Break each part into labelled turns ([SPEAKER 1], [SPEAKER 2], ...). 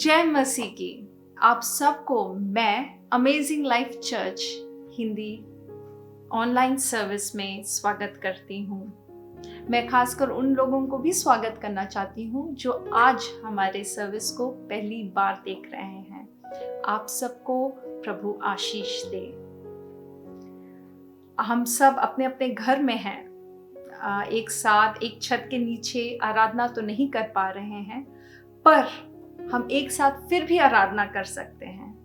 [SPEAKER 1] जय मसीह की। आप सबको मैं amazing life church Hindi online service में स्वागत करती हूँ। मैं खासकर उन लोगों को भी स्वागत करना चाहती हूँ जो आज हमारे सर्विस को पहली बार देख रहे हैं। आप सबको प्रभु आशीष दे। हम सब अपने अपने घर में हैं, एक साथ एक छत के नीचे आराधना तो नहीं कर पा रहे हैं, पर हम एक साथ फिर भी आराधना कर सकते हैं।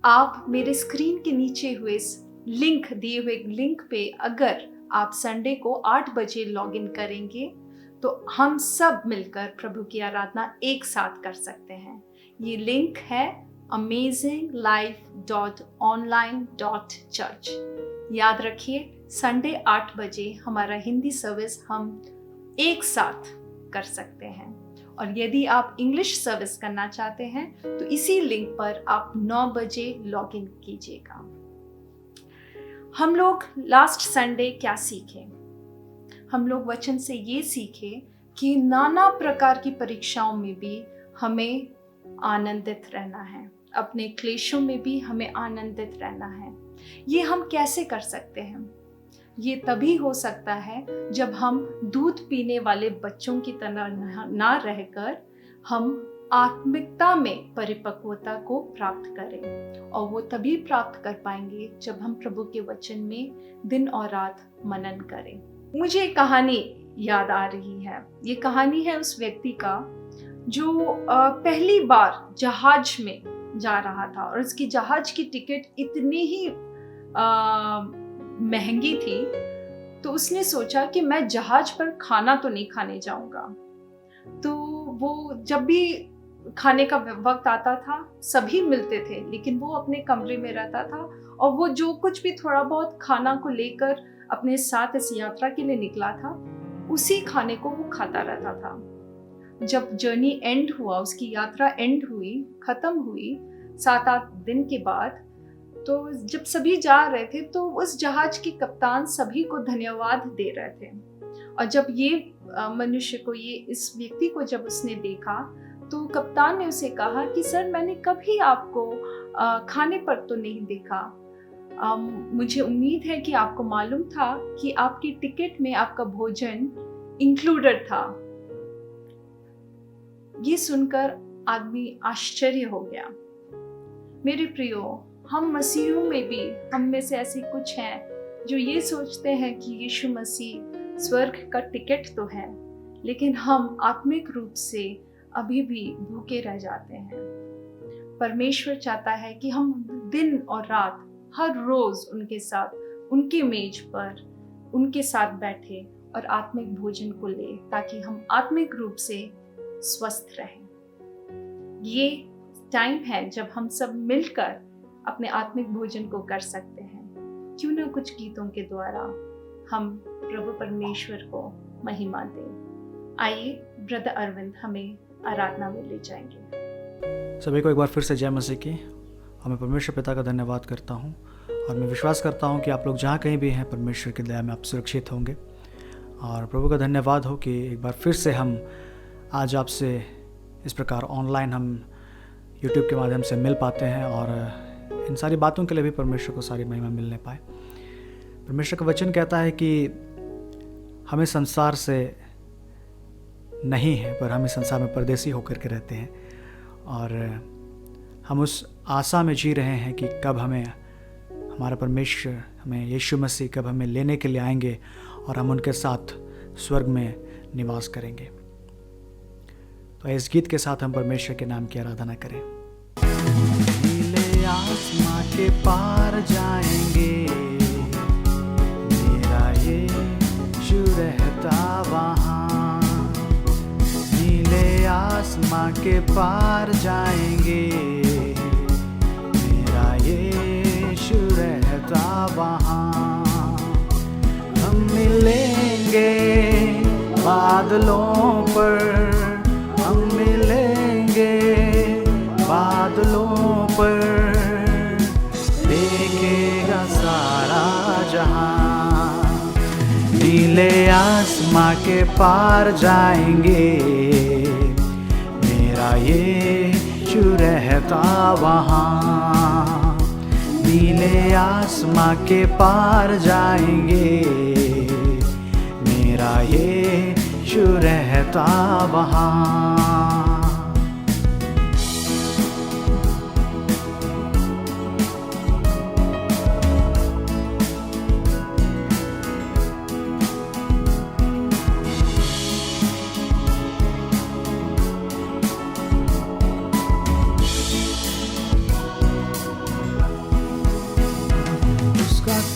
[SPEAKER 1] आप मेरे स्क्रीन के नीचे हुए इस दिए हुए लिंक पे अगर आप संडे को 8 बजे लॉग इन करेंगे तो हम सब मिलकर प्रभु की आराधना एक साथ कर सकते हैं। ये लिंक है amazinglife.online.church। याद रखिए, संडे 8 बजे हमारा हिंदी सर्विस हम एक साथ कर सकते हैं। और यदि आप इंग्लिश सर्विस करना चाहते हैं तो इसी लिंक पर आप 9 बजे लॉग इन कीजिएगा। हम लोग लास्ट संडे क्या सीखे? हम लोग वचन से ये सीखे कि नाना प्रकार की परीक्षाओं में भी हमें आनंदित रहना है, अपने क्लेशों में भी हमें आनंदित रहना है। ये हम कैसे कर सकते हैं? ये तभी हो सकता है जब हम दूध पीने वाले बच्चों की तरह ना रहकर हम आत्मिकता में परिपक्वता को प्राप्त करें, और वो तभी प्राप्त कर पाएंगे जब हम प्रभु के वचन में दिन और रात मनन करें। मुझे एक कहानी याद आ रही है। ये कहानी है उस व्यक्ति का जो पहली बार जहाज में जा रहा था, और उसकी जहाज की टिकट इतनी ही महंगी थी तो उसने सोचा कि मैं जहाज पर खाना तो नहीं खाने जाऊंगा। तो वो जब भी खाने का वक्त आता था सभी मिलते थे, लेकिन वो अपने कमरे में रहता था और वो जो कुछ भी थोड़ा बहुत खाना को लेकर अपने साथ इस यात्रा के लिए निकला था, उसी खाने को वो खाता रहता था। जब जर्नी एंड हुआ, उसकी यात्रा एंड हुई, खत्म हुई 7-8 दिन के बाद, तो जब सभी जा रहे थे तो उस जहाज के कप्तान सभी को धन्यवाद दे रहे थे। और जब ये मनुष्य को, ये इस व्यक्ति को जब उसने देखा तो कप्तान ने उसे कहा कि सर, मैंने कभी आपको खाने पर तो नहीं देखा। मुझे उम्मीद है कि आपको मालूम था कि आपकी टिकट में आपका भोजन इंक्लूडेड था। ये सुनकर आदमी आश्चर्य हो गया। मेरे प्रियो, हम मसीहों में भी, हम में से ऐसे कुछ हैं जो ये सोचते हैं कि यीशु मसीह स्वर्ग का टिकट तो है, लेकिन हम आत्मिक रूप से अभी भी भूखे रह जाते हैं। परमेश्वर चाहता है कि हम दिन और रात हर रोज उनके साथ, उनके मेज पर उनके साथ बैठे और आत्मिक भोजन को ले, ताकि हम आत्मिक रूप से स्वस्थ रहें। ये टाइम है जब हम सब मिलकर अपने आत्मिक भोजन को कर सकते हैं। क्यों ना कुछ गीतों के द्वारा हम प्रभु परमेश्वर को महिमा दें। आइए ब्रदर अरविंद हमें आराधना में ले जाएंगे।
[SPEAKER 2] सभी को एक बार फिर से जय मसीह की। और मैं परमेश्वर पिता का धन्यवाद करता हूँ, और मैं विश्वास करता हूँ कि आप लोग जहाँ कहीं भी हैं परमेश्वर की दया में आप सुरक्षित होंगे। और प्रभु का धन्यवाद हो कि एक बार फिर से हम आज आपसे इस प्रकार ऑनलाइन हम यूट्यूब के माध्यम से मिल पाते हैं, और इन सारी बातों के लिए भी परमेश्वर को सारी महिमा मिलने पाए। परमेश्वर का वचन कहता है कि हमें संसार से नहीं है, पर हम इस संसार में परदेसी होकर के रहते हैं, और हम उस आशा में जी रहे हैं कि कब हमें हमारा परमेश्वर, हमें यीशु मसीह कब हमें लेने के लिए आएंगे और हम उनके साथ स्वर्ग में निवास करेंगे। तो इस गीत के साथ हम परमेश्वर के नाम की आराधना करें।
[SPEAKER 3] आसमां के पार जाएंगे, मेरा यीशु रहता वहाँ। नीले आसमां के पार जाएंगे, मेरा यीशु रहता वहाँ। हम मिलेंगे बादलों पर, हम मिलेंगे बादलों पर, देखेगा सारा जहां। नीले आसमां के पार जाएंगे, मेरा यीशु यीशु रहता वहाँ। नीले आसमां के पार जाएंगे, मेरा यीशु रहता वहाँ।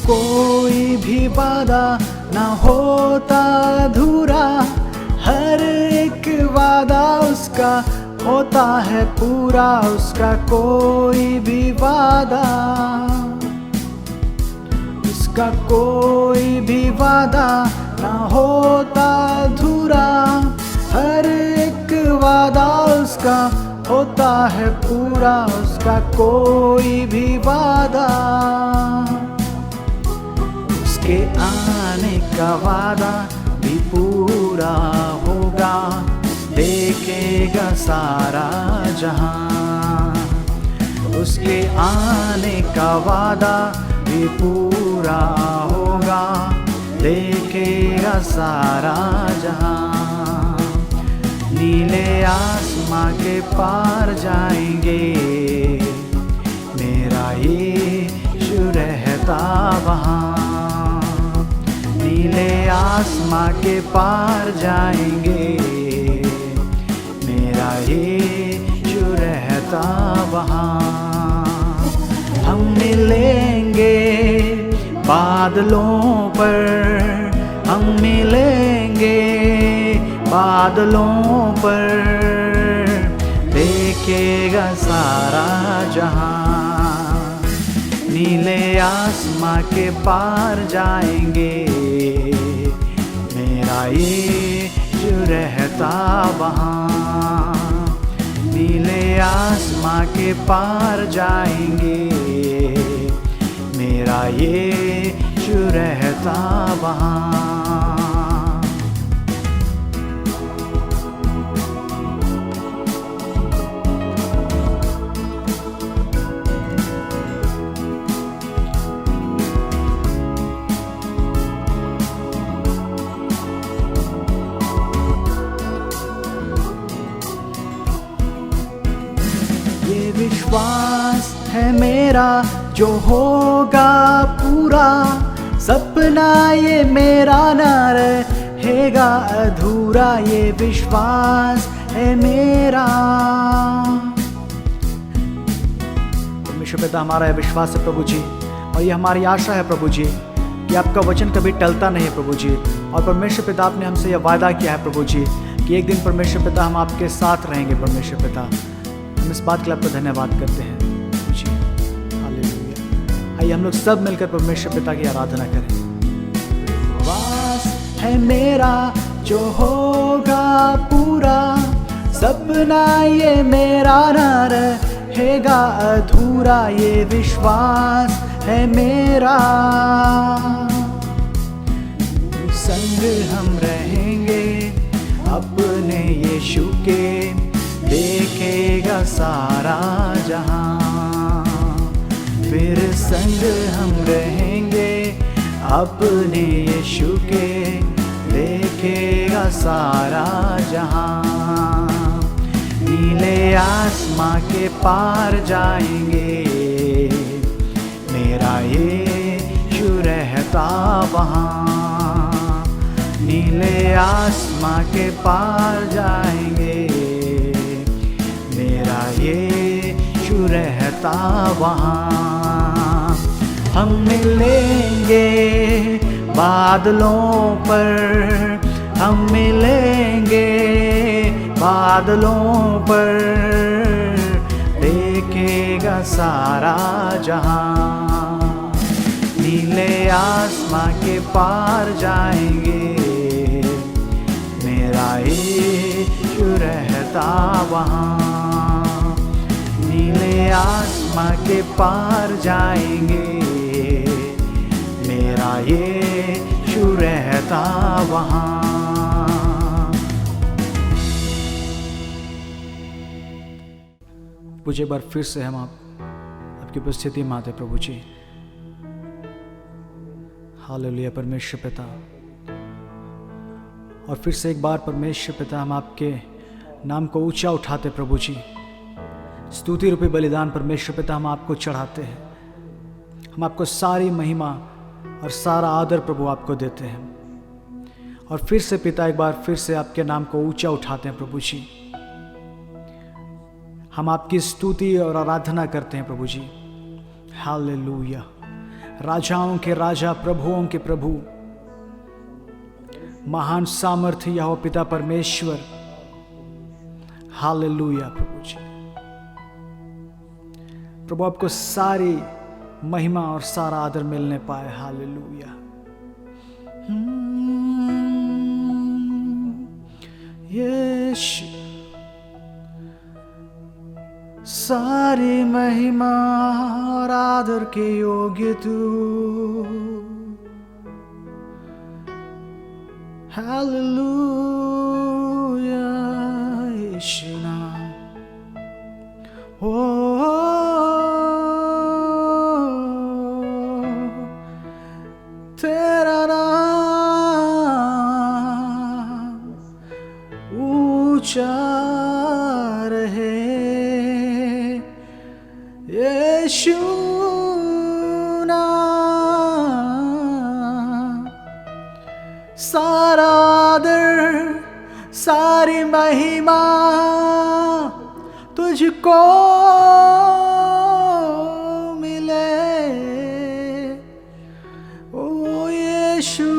[SPEAKER 3] कोई भी वादा ना होता अधूरा, हर एक वादा उसका होता है पूरा। उसका कोई भी वादा, उसका कोई भी वादा ना होता अधूरा, हर एक वादा उसका होता है पूरा। उसका कोई भी वादा, के आने का वादा भी पूरा होगा, देखेगा सारा जहां। उसके आने का वादा भी पूरा होगा, देखेगा सारा जहां। नीले आसमां के पार जाएंगे, मेरा यीशु रहता वहाँ। नीले आसमां के पार जाएंगे, मेरा यीशु रहता वहाँ। हम मिलेंगे बादलों पर, हम मिलेंगे बादलों पर, देखेगा सारा जहां। नीले आसमां के पार जाएंगे, मेरा यीशु रहता वहाँ। नीले आसमां के पार जाएंगे, मेरा यीशु रहता वहाँ। विश्वास है मेरा जो होगा पूरा, सपना ये मेरा ना रहेगा अधूरा। ये विश्वास है मेरा। परमेश्वर पिता, हमारा यह विश्वास है प्रभु जी, और ये हमारी आशा है प्रभु जी कि आपका वचन कभी टलता नहीं है प्रभु जी। और परमेश्वर पिता, आपने हमसे यह वायदा किया है प्रभु जी कि एक दिन परमेश्वर पिता हम आपके साथ रहेंगे। परमेश्वर पिता, हम इस बात के लिए आपका धन्यवाद करते हैं जी। हालेलुया। आइए हम लोग सब मिलकर परमेश्वर पिता की आराधना करें। विश्वास है मेरा जो होगा पूरा, सपना ये मेरा ना रहेगा अधूरा। ये विश्वास है मेरा। संग हम रहेंगे अपने यीशु के, देखेगा सारा जहां। फिर संग हम रहेंगे अपने यीशु के, देखेगा सारा जहां। नीले आसमां के पार जाएंगे, मेरा यीशु रहता वहाँ। नीले आसमां के पार जाएंगे, मेरा यीशु रहता वहाँ। हम मिलेंगे बादलों पर, हम मिलेंगे बादलों पर, देखेगा सारा जहां। नीले आसमां के पार जाएंगे, मेरा यीशु रहता वहाँ। नीले आसमां के पार जाएंगे, मेरा यीशु रहता वहाँ।
[SPEAKER 2] प्रभु जी एक बार फिर से हम आपकी उपस्थिति में आते प्रभु जी। हालेलुया परमेश्वर पिता, और फिर से एक बार परमेश्वर पिता हम आपके नाम को ऊंचा उठाते प्रभु जी। स्तुति रूपी बलिदान परमेश्वर पिता हम आपको चढ़ाते हैं। हम आपको सारी महिमा और सारा आदर प्रभु आपको देते हैं। और फिर से पिता एक बार फिर से आपके नाम को ऊंचा उठाते हैं प्रभु जी। हम आपकी स्तुति और आराधना करते हैं प्रभु जी। हालेलुया। राजाओं के राजा, प्रभुओं के प्रभु, महान सामर्थ्य यहोवा पिता परमेश्वर। हालेलुया प्रभु जी। प्रभु आपको सारी महिमा और सारा आदर मिलने पाए। हालेलुया। यीशु, सारी महिमा और आदर के योग्य तू। हालेलुया यीशु नाम। तेरा नाम ऊंचा रहे यीशु नाम। सारा आदर सारी महिमा तुझको मिले ओ यीशु।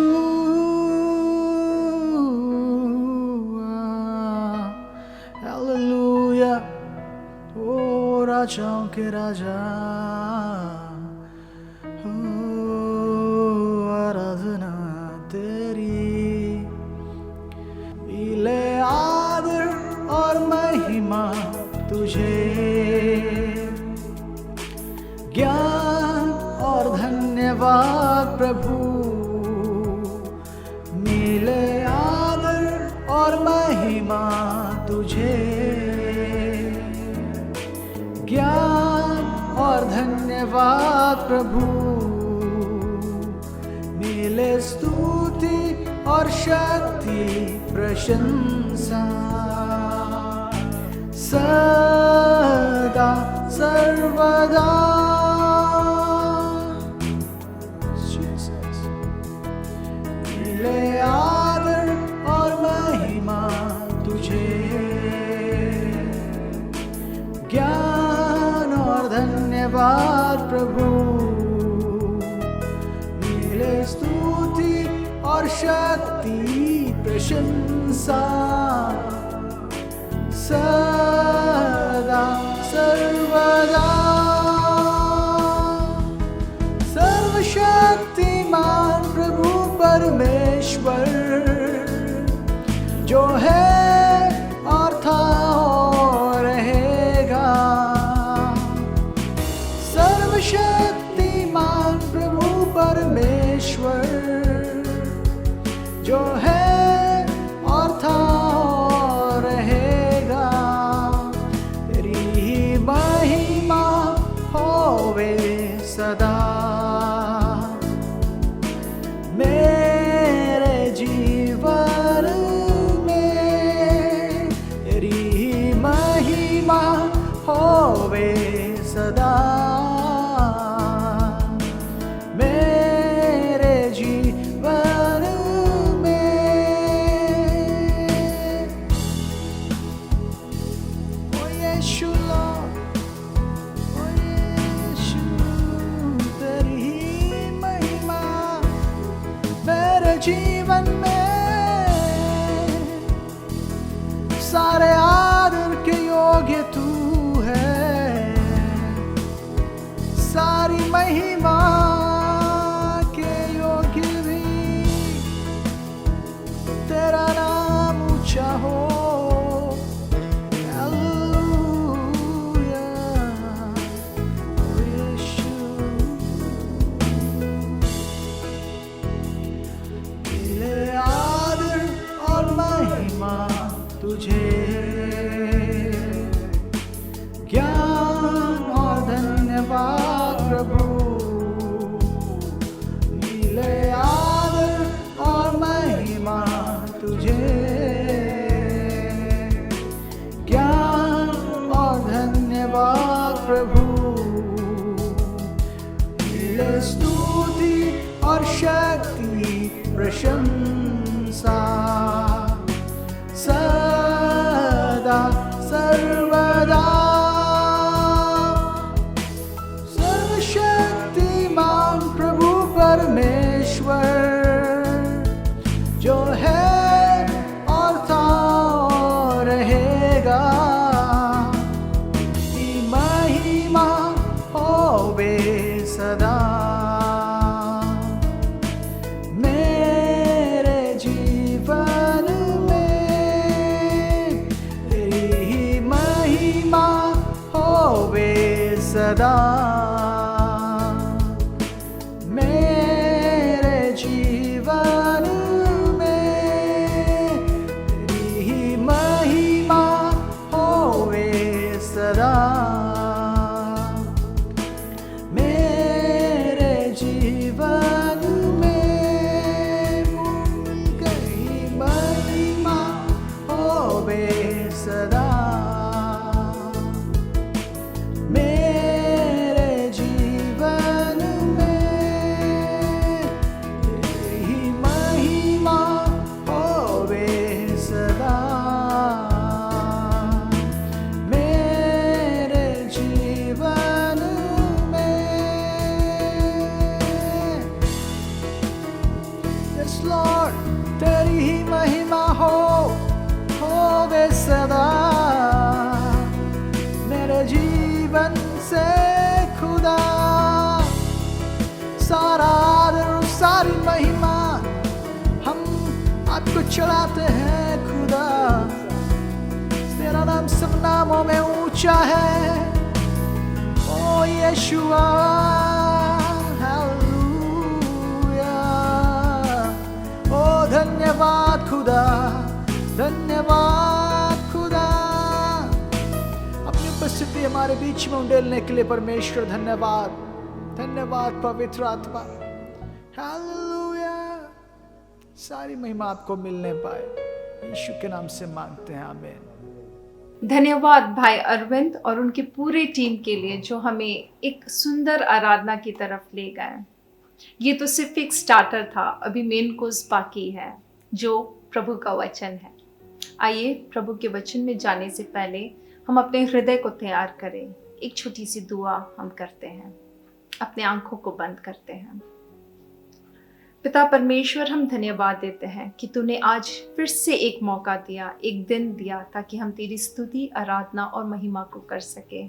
[SPEAKER 2] हालेलुया। ओ राजाओं के राजा, ओ आराधना तेरी। मिले आदर और महिमा तुझे, ज्ञान और धन्यवाद प्रभु। मिले आदर और महिमा तुझे, ज्ञान और धन्यवाद प्रभु। मिले स्तुति और शक्ति प्रशंसा सदा सर्वदा। मिले आदर और महिमा तुझे, ज्ञान और धन्यवाद प्रभु। मिले स्तुति और शक्ति प्रशंसा सदा सर्वदा। सर्वशक्तिमान प्रभु परमेश्वर, जो है और था और रहेगा। सर्वशक्तिमान प्रभु परमेश्वर, जो है और था और रहेगा। तेरी ही महिमा होवे सदा मेरे जीवन में। तेरी ही महिमा होवे सदा मेरे जीवन में। ओ यीशु लॉर्ड, ओ यीशु, तेरी ही महिमा मेरे जीवन में। सारे आदर के योग्य तू है, सारी महिमा के योग्य भी। तेरा नाम ऊंचा हो। हालेलुया ओ यीशु। मिले आदर और महिमा तुझे, ज्ञान
[SPEAKER 3] प्रशंसा सदा सर्वदा। सर्वशक्तिमान प्रभु परमेश्वर जो है और था और रहेगा, की महिमा होवे सदा। मेरे जीवन में तेरी महिमा होवे सदा। मेरे जीवन में तेरी महिमा होवे सदा। मेरे जीवन में तेरी महिमा होवे सदा। मेरे जीवन में तेरी महिमा होवे सदा। मेरे जीवन में Yes Lord, तेरी ही महिमा होवे सदा। मेरे जीवन से खुदा सारा आदर और सारी महिमा हम आपको चढ़ाते हैं खुदा। तेरा नाम सब नामों में ऊंचा है, ओ यीशुआ। हालेलुया। ओ धन्यवाद खुदा, धन्यवाद खुदा। अपनी उपस्थिति हमारे बीच में उंडेलने के लिए परमेश्वर धन्यवाद। धन्यवाद पवित्र आत्मा। हालेलुया। सारी महिमा आपको मिलने पाए, यीशु के नाम से मांगते हैं, आमीन।
[SPEAKER 1] धन्यवाद भाई अरविंद और उनकी पूरी टीम के लिए जो हमें एक सुंदर आराधना की तरफ ले गए। ये तो सिर्फ एक स्टार्टर था, अभी मेन कोर्स बाकी है जो प्रभु का वचन है। आइए प्रभु के वचन में जाने से पहले हम अपने हृदय को तैयार करें। एक छोटी सी दुआ हम करते हैं, अपने आंखों को बंद करते हैं। पिता परमेश्वर, हम धन्यवाद देते हैं कि तूने आज फिर से एक मौका दिया, एक दिन दिया ताकि हम तेरी स्तुति, आराधना और महिमा को कर सके।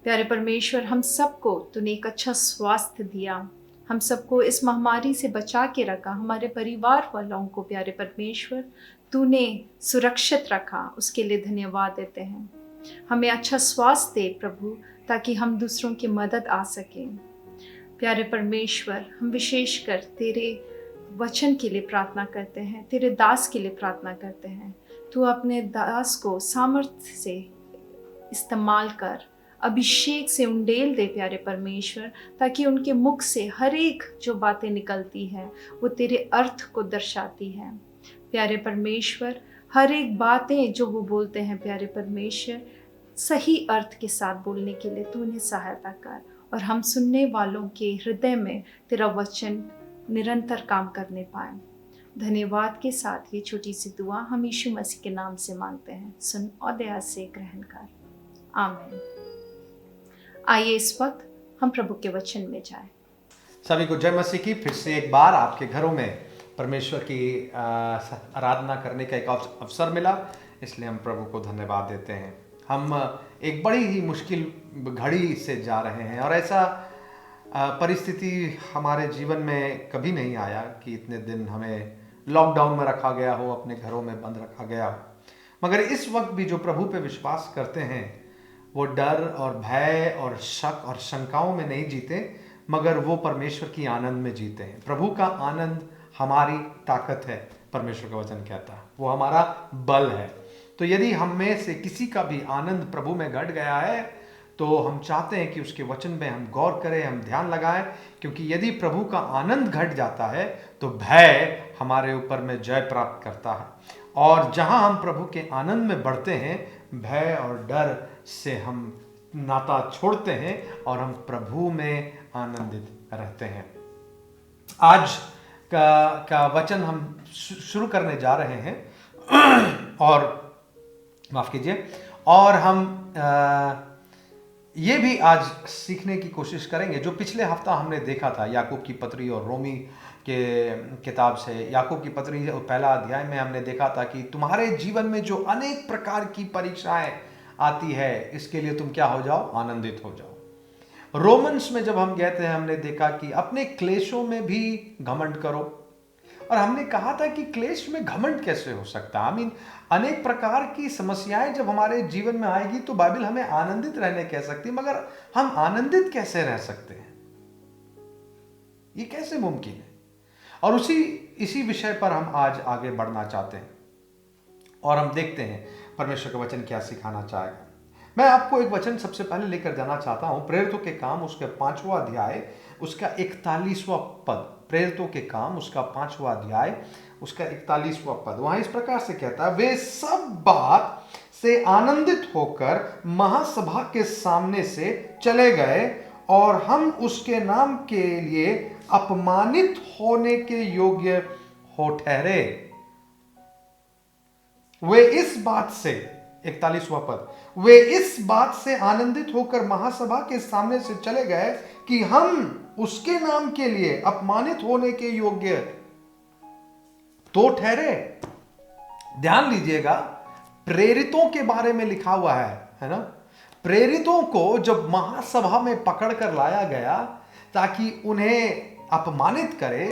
[SPEAKER 1] प्यारे परमेश्वर, हम सबको तूने एक अच्छा स्वास्थ्य दिया, हम सबको इस महामारी से बचा के रखा, हमारे परिवार वालों को प्यारे परमेश्वर तूने सुरक्षित रखा, उसके लिए धन्यवाद देते हैं। हमें अच्छा स्वास्थ्य दे प्रभु, ताकि हम दूसरों की मदद आ सकें। प्यारे परमेश्वर, हम विशेषकर तेरे वचन के लिए प्रार्थना करते हैं, तेरे दास के लिए प्रार्थना करते हैं। तू अपने दास को सामर्थ्य से इस्तेमाल कर, अभिषेक से उंडेल दे प्यारे परमेश्वर, ताकि उनके मुख से हर एक जो बातें निकलती हैं वो तेरे अर्थ को दर्शाती हैं। प्यारे परमेश्वर, हर एक बातें जो वो बोलते हैं प्यारे परमेश्वर, सही अर्थ के साथ बोलने के लिए तू उन्हें सहायता कर, और हम सुनने वालों के हृदय में तेरा वचन निरंतर काम करने पाए। धन्यवाद के साथ ये छोटी सी दुआ हम यीशु मसीह के नाम से मांगते हैं, सुन और दया से ग्रहण कर, आमीन। आइए इस वक्त हम प्रभु के वचन में जाएं।
[SPEAKER 4] सभी को जय मसीह की। फिर से एक बार आपके घरों में परमेश्वर की आराधना करने का एक अवसर मिला, इसलिए हम प्रभु को धन्यवाद देते हैं। हम एक बड़ी ही मुश्किल घड़ी से जा रहे हैं और ऐसा परिस्थिति हमारे जीवन में कभी नहीं आया कि इतने दिन हमें लॉकडाउन में रखा गया हो, अपने घरों में बंद रखा गया हो। मगर इस वक्त भी जो प्रभु पे विश्वास करते हैं वो डर और भय और शक और शंकाओं में नहीं जीते, मगर वो परमेश्वर की आनंद में जीते हैं। प्रभु का आनंद हमारी ताकत है, परमेश्वर का वचन कहता है, वो हमारा बल है। तो यदि हम में से किसी का भी आनंद प्रभु में घट गया है तो हम चाहते हैं कि उसके वचन में हम गौर करें, हम ध्यान लगाएं, क्योंकि यदि प्रभु का आनंद घट जाता है तो भय हमारे ऊपर में जय प्राप्त करता है। और जहां हम प्रभु के आनंद में बढ़ते हैं, भय और डर से हम नाता छोड़ते हैं और हम प्रभु में आनंदित रहते हैं। आज का वचन हम शुरू करने जा रहे हैं और माफ कीजिए, और हम ये भी आज सीखने की कोशिश करेंगे जो पिछले हफ्ता हमने देखा था याकूब की पत्री और रोमी के किताब से। याकूब की पत्री पहला अध्याय में हमने देखा था कि तुम्हारे जीवन में जो अनेक प्रकार की परीक्षाएं आती है, इसके लिए तुम क्या हो जाओ, आनंदित हो जाओ। रोमन्स में जब हम गए थे, हमने देखा कि अपने क्लेशों में भी घमंड करो, और हमने कहा था कि क्लेश में घमंड कैसे हो सकता है। I mean, अनेक प्रकार की समस्याएं जब हमारे जीवन में आएगी तो बाइबल हमें आनंदित रहने कह सकती है, मगर हम आनंदित कैसे रह सकते हैं, ये कैसे मुमकिन है? और इसी विषय पर हम आज आगे बढ़ना चाहते हैं और हम देखते हैं परमेश्वर का वचन क्या सिखाना चाहेगा। मैं आपको एक वचन सबसे पहले लेकर जाना चाहता हूं, प्रेरितों के काम उसके 5वां अध्याय उसका 41वां पद। प्रेरितों के काम उसका 5वां अध्याय उसका 41वां पद, वहां इस प्रकार से कहता है, वे सब बात से आनंदित होकर महासभा के सामने से चले गए और हम उसके नाम के लिए अपमानित होने के योग्य हो ठहरे। वे इस बात से, 41वां पद, वे इस बात से आनंदित होकर महासभा के सामने से चले गए कि हम उसके नाम के लिए अपमानित होने के योग्य तो ठहरे। ध्यान दीजिएगा, प्रेरितों के बारे में लिखा हुआ है ना। प्रेरितों को जब महासभा में पकड़ कर लाया गया ताकि उन्हें अपमानित करे,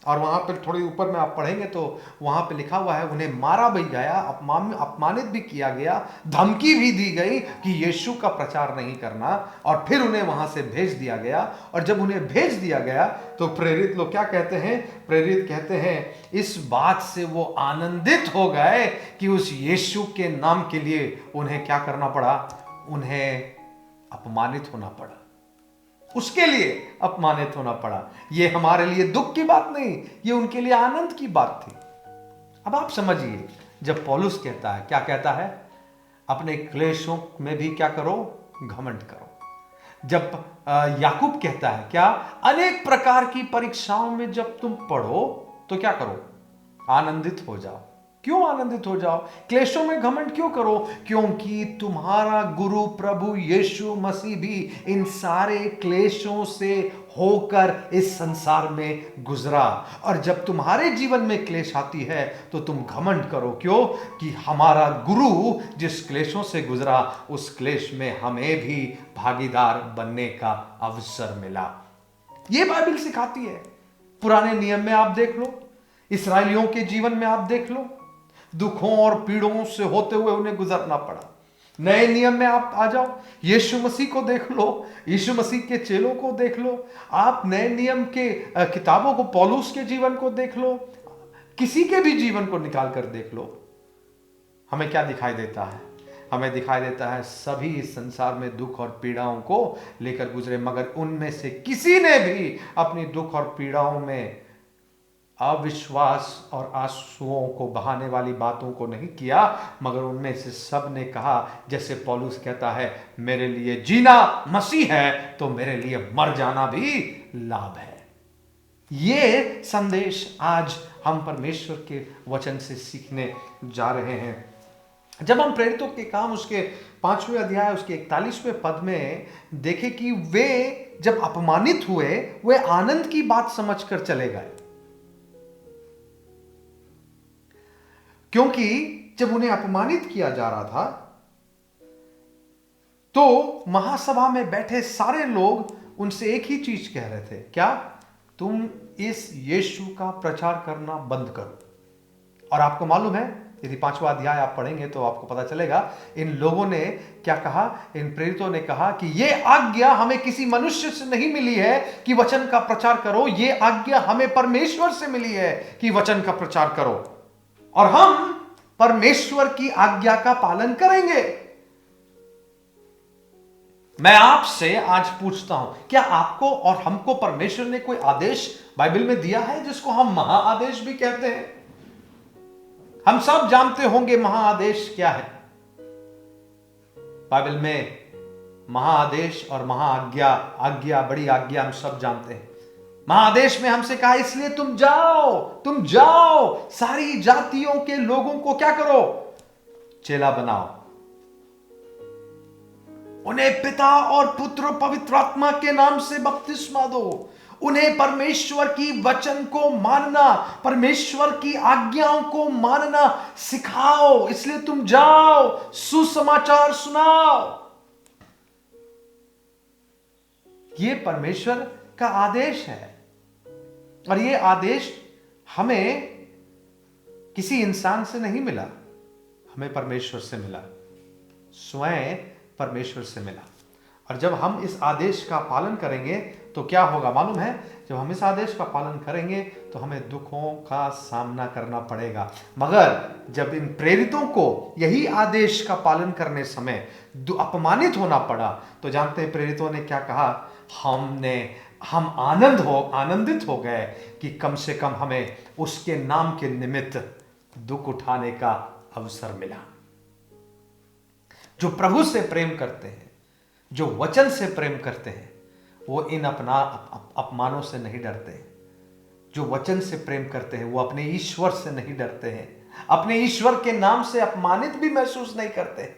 [SPEAKER 4] और वहां पर थोड़ी ऊपर में आप पढ़ेंगे तो वहां पे लिखा हुआ है उन्हें मारा भी गया, अपमानित भी किया गया, धमकी भी दी गई कि यीशु का प्रचार नहीं करना, और फिर उन्हें वहां से भेज दिया गया। और जब उन्हें भेज दिया गया तो प्रेरित लोग क्या कहते हैं? प्रेरित कहते हैं इस बात से वो आनंदित हो गए कि उस यीशु के नाम के लिए उन्हें क्या करना पड़ा, उन्हें अपमानित होना पड़ा, उसके लिए अपमानित होना पड़ा। ये हमारे लिए दुख की बात नहीं, ये उनके लिए आनंद की बात थी। अब आप समझिए, जब पौलुस कहता है, क्या कहता है? अपने क्लेशों में भी क्या करो, घमंड करो। जब याकूब कहता है क्या, अनेक प्रकार की परीक्षाओं में जब तुम पढ़ो तो क्या करो, आनंदित हो जाओ। क्यों आनंदित हो जाओ? क्लेशों में घमंड क्यों करो? क्योंकि तुम्हारा गुरु प्रभु यीशु मसीह भी इन सारे क्लेशों से होकर इस संसार में गुजरा। और जब तुम्हारे जीवन में क्लेश आती है तो तुम घमंड करो। क्यों? कि हमारा गुरु जिस क्लेशों से गुजरा, उस क्लेश में हमें भी भागीदार बनने का अवसर मिला। यह बाइबल सिखाती है। पुराने नियम में आप देख लो, इस्राएलियों के जीवन में आप देख लो, दुखों और पीड़ों से होते हुए उन्हें गुजरना पड़ा। नए नियम में आप आ जाओ, यीशु मसीह को देख लो, यीशु मसीह के चेलों को देख लो, आप नए नियम के किताबों को, पौलुस के जीवन को देख लो, किसी के भी जीवन को निकाल कर देख लो। हमें क्या दिखाई देता है? हमें दिखाई देता है सभी इस संसार में दुख और पीड़ाओं को लेकर गुजरे, मगर उनमें से किसी ने भी अपनी दुख और पीड़ाओं में अविश्वास और आंसुओं को बहाने वाली बातों को नहीं किया, मगर उनमें से सब ने कहा, जैसे पौलुस कहता है, मेरे लिए जीना मसीह है तो मेरे लिए मर जाना भी लाभ है। ये संदेश आज हम परमेश्वर के वचन से सीखने जा रहे हैं। जब हम प्रेरितों के काम उसके 5वें अध्याय उसके 41वें पद में देखें कि वे जब अपमानित हुए, वे आनंद की बात समझकर चले गए। क्योंकि जब उन्हें अपमानित किया जा रहा था तो महासभा में बैठे सारे लोग उनसे एक ही चीज कह रहे थे, क्या? तुम इस यीशु का प्रचार करना बंद करो। और आपको मालूम है, यदि 5वां अध्याय आप पढ़ेंगे तो आपको पता चलेगा, इन लोगों ने क्या कहा? इन प्रेरितों ने कहा कि यह आज्ञा हमें किसी मनुष्य से नहीं मिली है कि वचन का प्रचार करो, यह आज्ञा हमें परमेश्वर से मिली है कि वचन का प्रचार करो, और हम परमेश्वर की आज्ञा का पालन करेंगे। मैं आपसे आज पूछता हूं, क्या आपको और हमको परमेश्वर ने कोई आदेश बाइबल में दिया है जिसको हम महाआदेश भी कहते हैं? हम सब जानते होंगे महाआदेश क्या है। बाइबल में महाआदेश और महाआज्ञा, आज्ञा, बड़ी आज्ञा हम सब जानते हैं। महादेश में हमसे कहा इसलिए तुम जाओ सारी जातियों के लोगों को क्या करो, चेला बनाओ, उन्हें पिता और पुत्र और पवित्र आत्मा के नाम से बपतिस्मा दो, उन्हें परमेश्वर की वचन को मानना, परमेश्वर की आज्ञाओं को मानना सिखाओ, इसलिए तुम जाओ सुसमाचार सुनाओ। ये परमेश्वर का आदेश है और ये आदेश हमें किसी इंसान से नहीं मिला, हमें परमेश्वर से मिला, स्वयं परमेश्वर से मिला। और जब हम इस आदेश का पालन करेंगे तो क्या होगा मालूम है? जब हम इस आदेश का पालन करेंगे तो हमें दुखों का सामना करना पड़ेगा, मगर जब इन प्रेरितों को यही आदेश का पालन करने समय अपमानित होना पड़ा तो जानते हैं प्रेरितों ने क्या कहा? हम आनंदित हो गए कि कम से कम हमें उसके नाम के निमित्त दुख उठाने का अवसर मिला। जो प्रभु से प्रेम करते हैं, जो वचन से प्रेम करते हैं, वो इन अपमानों से नहीं डरते। जो वचन से प्रेम करते हैं वो अपने ईश्वर से नहीं डरते हैं, अपने ईश्वर के नाम से अपमानित भी महसूस नहीं करते।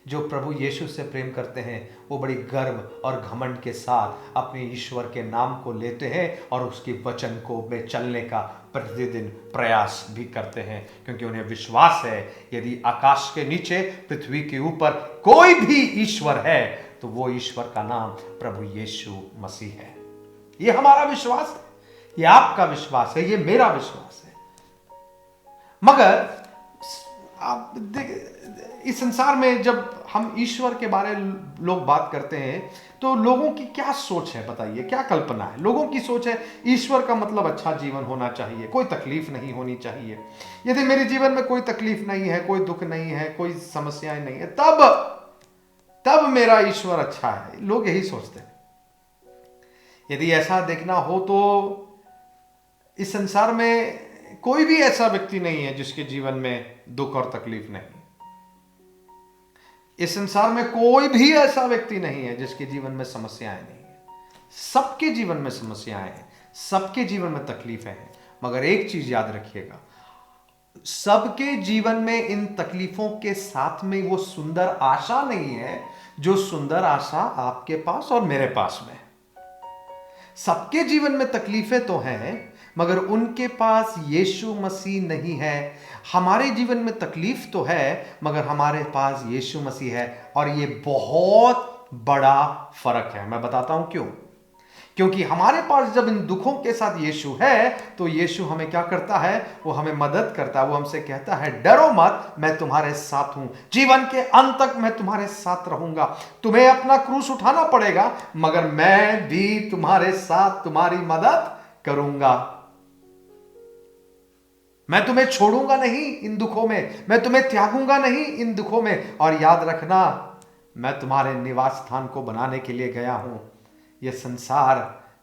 [SPEAKER 4] जो प्रभु यीशु से प्रेम करते हैं वो बड़ी गर्व और घमंड के साथ अपने ईश्वर के नाम को लेते हैं और उसके वचन को में चलने का प्रतिदिन प्रयास भी करते हैं, क्योंकि उन्हें विश्वास है यदि आकाश के नीचे पृथ्वी के ऊपर कोई भी ईश्वर है तो वो ईश्वर का नाम प्रभु यीशु मसीह है। ये हमारा विश्वास है, ये आपका विश्वास है, ये मेरा विश्वास है। मगर आप इस संसार में जब हम ईश्वर के बारे में लोग बात करते हैं तो लोगों की क्या सोच है बताइए, क्या कल्पना है? लोगों की सोच है ईश्वर का मतलब अच्छा जीवन होना चाहिए, कोई तकलीफ नहीं होनी चाहिए। यदि मेरे जीवन में कोई तकलीफ नहीं है, कोई दुख नहीं है, कोई समस्याएं नहीं है, तब मेरा ईश्वर अच्छा है। लोग यही सोचते हैं। यदि ऐसा देखना हो तो इस संसार में कोई भी ऐसा व्यक्ति नहीं है जिसके जीवन में दुख और तकलीफ नहीं। इस संसार में कोई भी ऐसा व्यक्ति नहीं है जिसके जीवन में समस्याएं नहीं है। सबके जीवन में समस्याएं हैं, सबके जीवन में तकलीफें हैं, मगर एक चीज याद रखिएगा, सबके जीवन में इन तकलीफों के साथ में वो सुंदर आशा नहीं है जो सुंदर आशा आपके पास और मेरे पास में। सबके जीवन में तकलीफें तो हैं, मगर उनके पास यीशु मसीह नहीं है। हमारे जीवन में तकलीफ तो है, मगर हमारे पास यीशु मसीह है, और ये बहुत बड़ा फर्क है। मैं बताता हूं क्यों। क्योंकि हमारे पास जब इन दुखों के साथ यीशु है तो यीशु हमें क्या करता है? वो हमें मदद करता है। वो हमसे कहता है डरो मत, मैं तुम्हारे साथ हूं, जीवन के अंत तक मैं तुम्हारे साथ रहूंगा। तुम्हें अपना क्रूस उठाना पड़ेगा, मगर मैं भी तुम्हारे साथ तुम्हारी मदद करूंगा। मैं तुम्हें छोड़ूंगा नहीं इन दुखों में, मैं तुम्हें त्यागूंगा नहीं इन दुखों में। और याद रखना, मैं तुम्हारे निवास स्थान को बनाने के लिए गया हूं। ये संसार,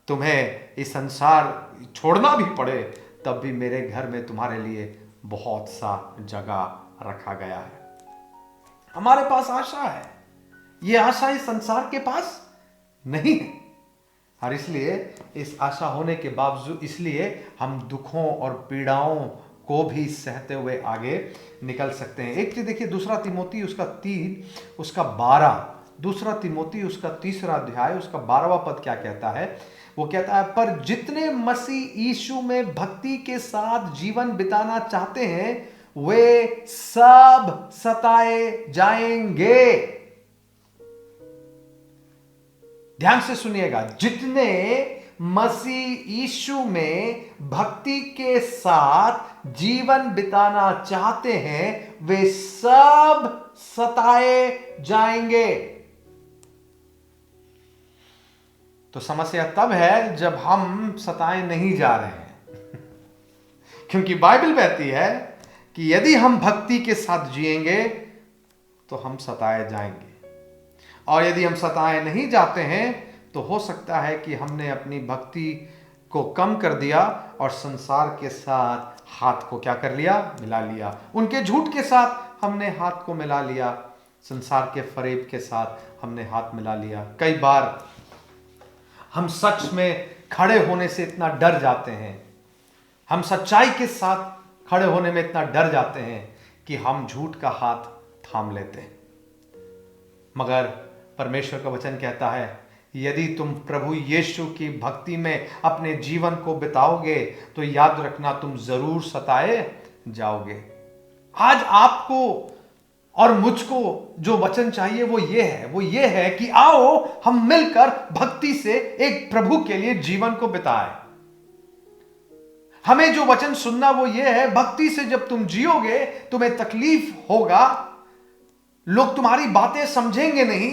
[SPEAKER 4] तुम्हें इस संसार छोड़ना भी पड़े तब भी मेरे घर में तुम्हारे लिए बहुत सा जगह रखा गया है। हमारे पास आशा है, ये आशा इस संसार के पास नहीं है। और इसलिए इस आशा होने के बावजूद इसलिए हम दुखों और पीड़ाओं को भी सहते हुए आगे निकल सकते हैं। एक चीज देखिए, दूसरा तिमोथी उसका 3 उसका 12, दूसरा तिमोथी उसका 3रा अध्याय उसका 12वां पद क्या कहता है? वो कहता है, पर जितने मसीह यीशु में भक्ति के साथ जीवन बिताना चाहते हैं वे सब सताए जाएंगे। ध्यान से सुनिएगा, जितने मसीह यीशु में भक्ति के साथ जीवन बिताना चाहते हैं वे सब सताए जाएंगे। तो समस्या तब है जब हम सताए नहीं जा रहे हैं क्योंकि बाइबल कहती है कि यदि हम भक्ति के साथ जिएंगे तो हम सताए जाएंगे, और यदि हम सताए नहीं जाते हैं तो हो सकता है कि हमने अपनी भक्ति को कम कर दिया और संसार के साथ हाथ को क्या कर लिया? मिला लिया। उनके झूठ के साथ हमने हाथ को मिला लिया, संसार के फरेब के साथ हमने हाथ मिला लिया। कई बार हम सच में खड़े होने से इतना डर जाते हैं, हम सच्चाई के साथ खड़े होने में इतना डर जाते हैं कि हम झूठ का हाथ थाम लेते हैं। मगर परमेश्वर का वचन कहता है, यदि तुम प्रभु यीशु की भक्ति में अपने जीवन को बिताओगे तो याद रखना तुम जरूर सताए जाओगे। आज आपको और मुझको जो वचन चाहिए वो ये है कि आओ हम मिलकर भक्ति से एक प्रभु के लिए जीवन को बिताएं। हमें जो वचन सुनना वो ये है, भक्ति से जब तुम जियोगे तुम्हें तकलीफ होगा, लोग तुम्हारी बातें समझेंगे नहीं।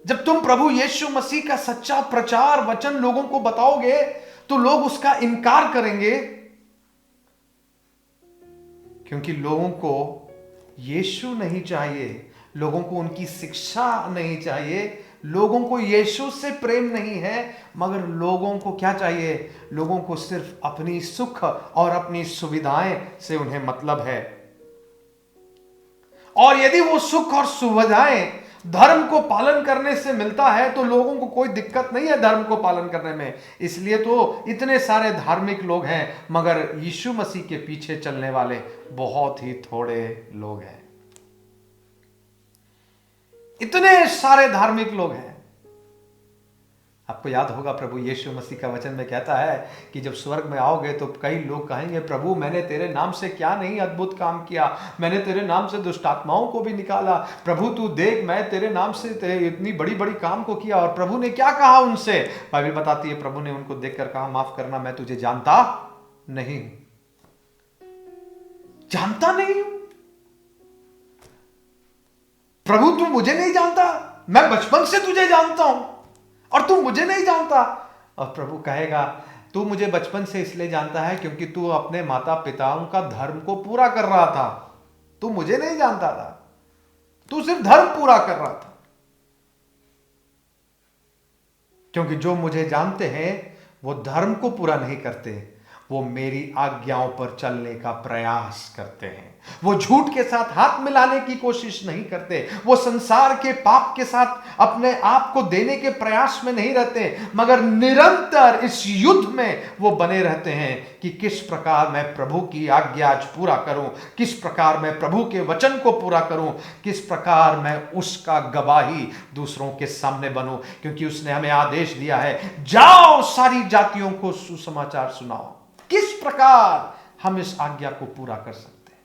[SPEAKER 4] जब तुम प्रभु यीशु मसीह का सच्चा प्रचार वचन लोगों को बताओगे तो लोग उसका इनकार करेंगे, क्योंकि लोगों को यीशु नहीं चाहिए, लोगों को उनकी शिक्षा नहीं चाहिए, लोगों को यीशु से प्रेम नहीं है, मगर लोगों को क्या चाहिए? लोगों को सिर्फ अपनी सुख और अपनी सुविधाएं से उन्हें मतलब है। और यदि वो सुख और सुविधाएं धर्म को पालन करने से मिलता है तो लोगों को कोई दिक्कत नहीं है धर्म को पालन करने में। इसलिए तो इतने सारे धार्मिक लोग हैं, मगर यीशु मसीह के पीछे चलने वाले बहुत ही थोड़े लोग हैं। इतने सारे धार्मिक लोग हैं। आपको याद होगा प्रभु यीशु मसीह का वचन में कहता है कि जब स्वर्ग में आओगे तो कई लोग कहेंगे, प्रभु मैंने तेरे नाम से क्या नहीं अद्भुत काम किया, मैंने तेरे नाम से दुष्ट आत्माओं को भी निकाला, प्रभु तू देख मैं तेरे नाम से तेरे इतनी बड़ी बड़ी काम को किया। और प्रभु ने क्या कहा उनसे? बाइबल बताती है प्रभु ने उनको देखकर कहा, माफ करना मैं तुझे जानता नहीं हूं, जानता नहीं हूं। प्रभु तू मुझे नहीं जानता, मैं बचपन से तुझे जानता हूं और तू मुझे नहीं जानता। और प्रभु कहेगा, तू मुझे बचपन से इसलिए जानता है क्योंकि तू अपने माता पिताओं का धर्म को पूरा कर रहा था, तू मुझे नहीं जानता था, तू सिर्फ धर्म पूरा कर रहा था। क्योंकि जो मुझे जानते हैं वो धर्म को पूरा नहीं करते, वो मेरी आज्ञाओं पर चलने का प्रयास करते हैं। वो झूठ के साथ हाथ मिलाने की कोशिश नहीं करते, वो संसार के पाप के साथ अपने आप को देने के प्रयास में नहीं रहते, मगर निरंतर इस युद्ध में वो बने रहते हैं कि किस प्रकार मैं प्रभु की आज्ञा आज पूरा करूं, किस प्रकार मैं प्रभु के वचन को पूरा करूं, किस प्रकार मैं उसका गवाही दूसरों के सामने बनूं। क्योंकि उसने हमें आदेश दिया है, जाओ सारी जातियों को सुसमाचार सुनाओ। किस प्रकार हम इस आज्ञा को पूरा कर सकते हैं?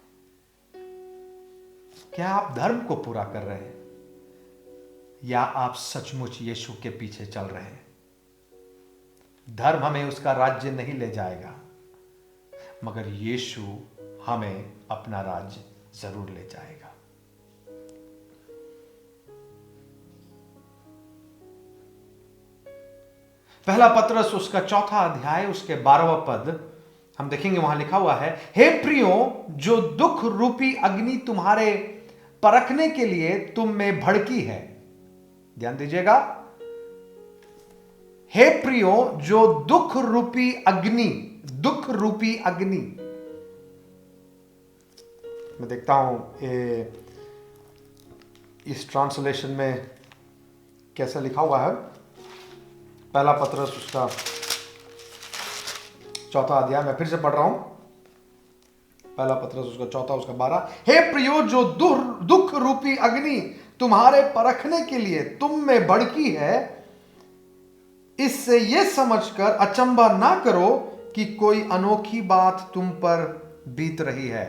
[SPEAKER 4] क्या आप धर्म को पूरा कर रहे हैं या आप सचमुच यीशु के पीछे चल रहे हैं? धर्म हमें उसका राज्य नहीं ले जाएगा, मगर यीशु हमें अपना राज्य जरूर ले जाएगा। पहला पत्रस उसका 4 अध्याय उसके 12वां पद हम देखेंगे, वहां लिखा हुआ है, हे प्रियो, जो दुख रूपी अग्नि तुम्हारे परखने के लिए तुम में भड़की है। ध्यान दीजिएगा, हे प्रियो, जो दुख रूपी अग्नि, दुख रूपी अग्नि। मैं देखता हूं इस ट्रांसलेशन में कैसा लिखा हुआ है। पहला पत्रस उसका 4 अध्याय मैं फिर से पढ़ रहा हूं, पहला पत्रस उसका 4 उसका 12, हे प्रियो, जो दुख रूपी अग्नि तुम्हारे परखने के लिए तुम में भड़की है, इससे यह समझकर अचंभा ना करो कि कोई अनोखी बात तुम पर बीत रही है।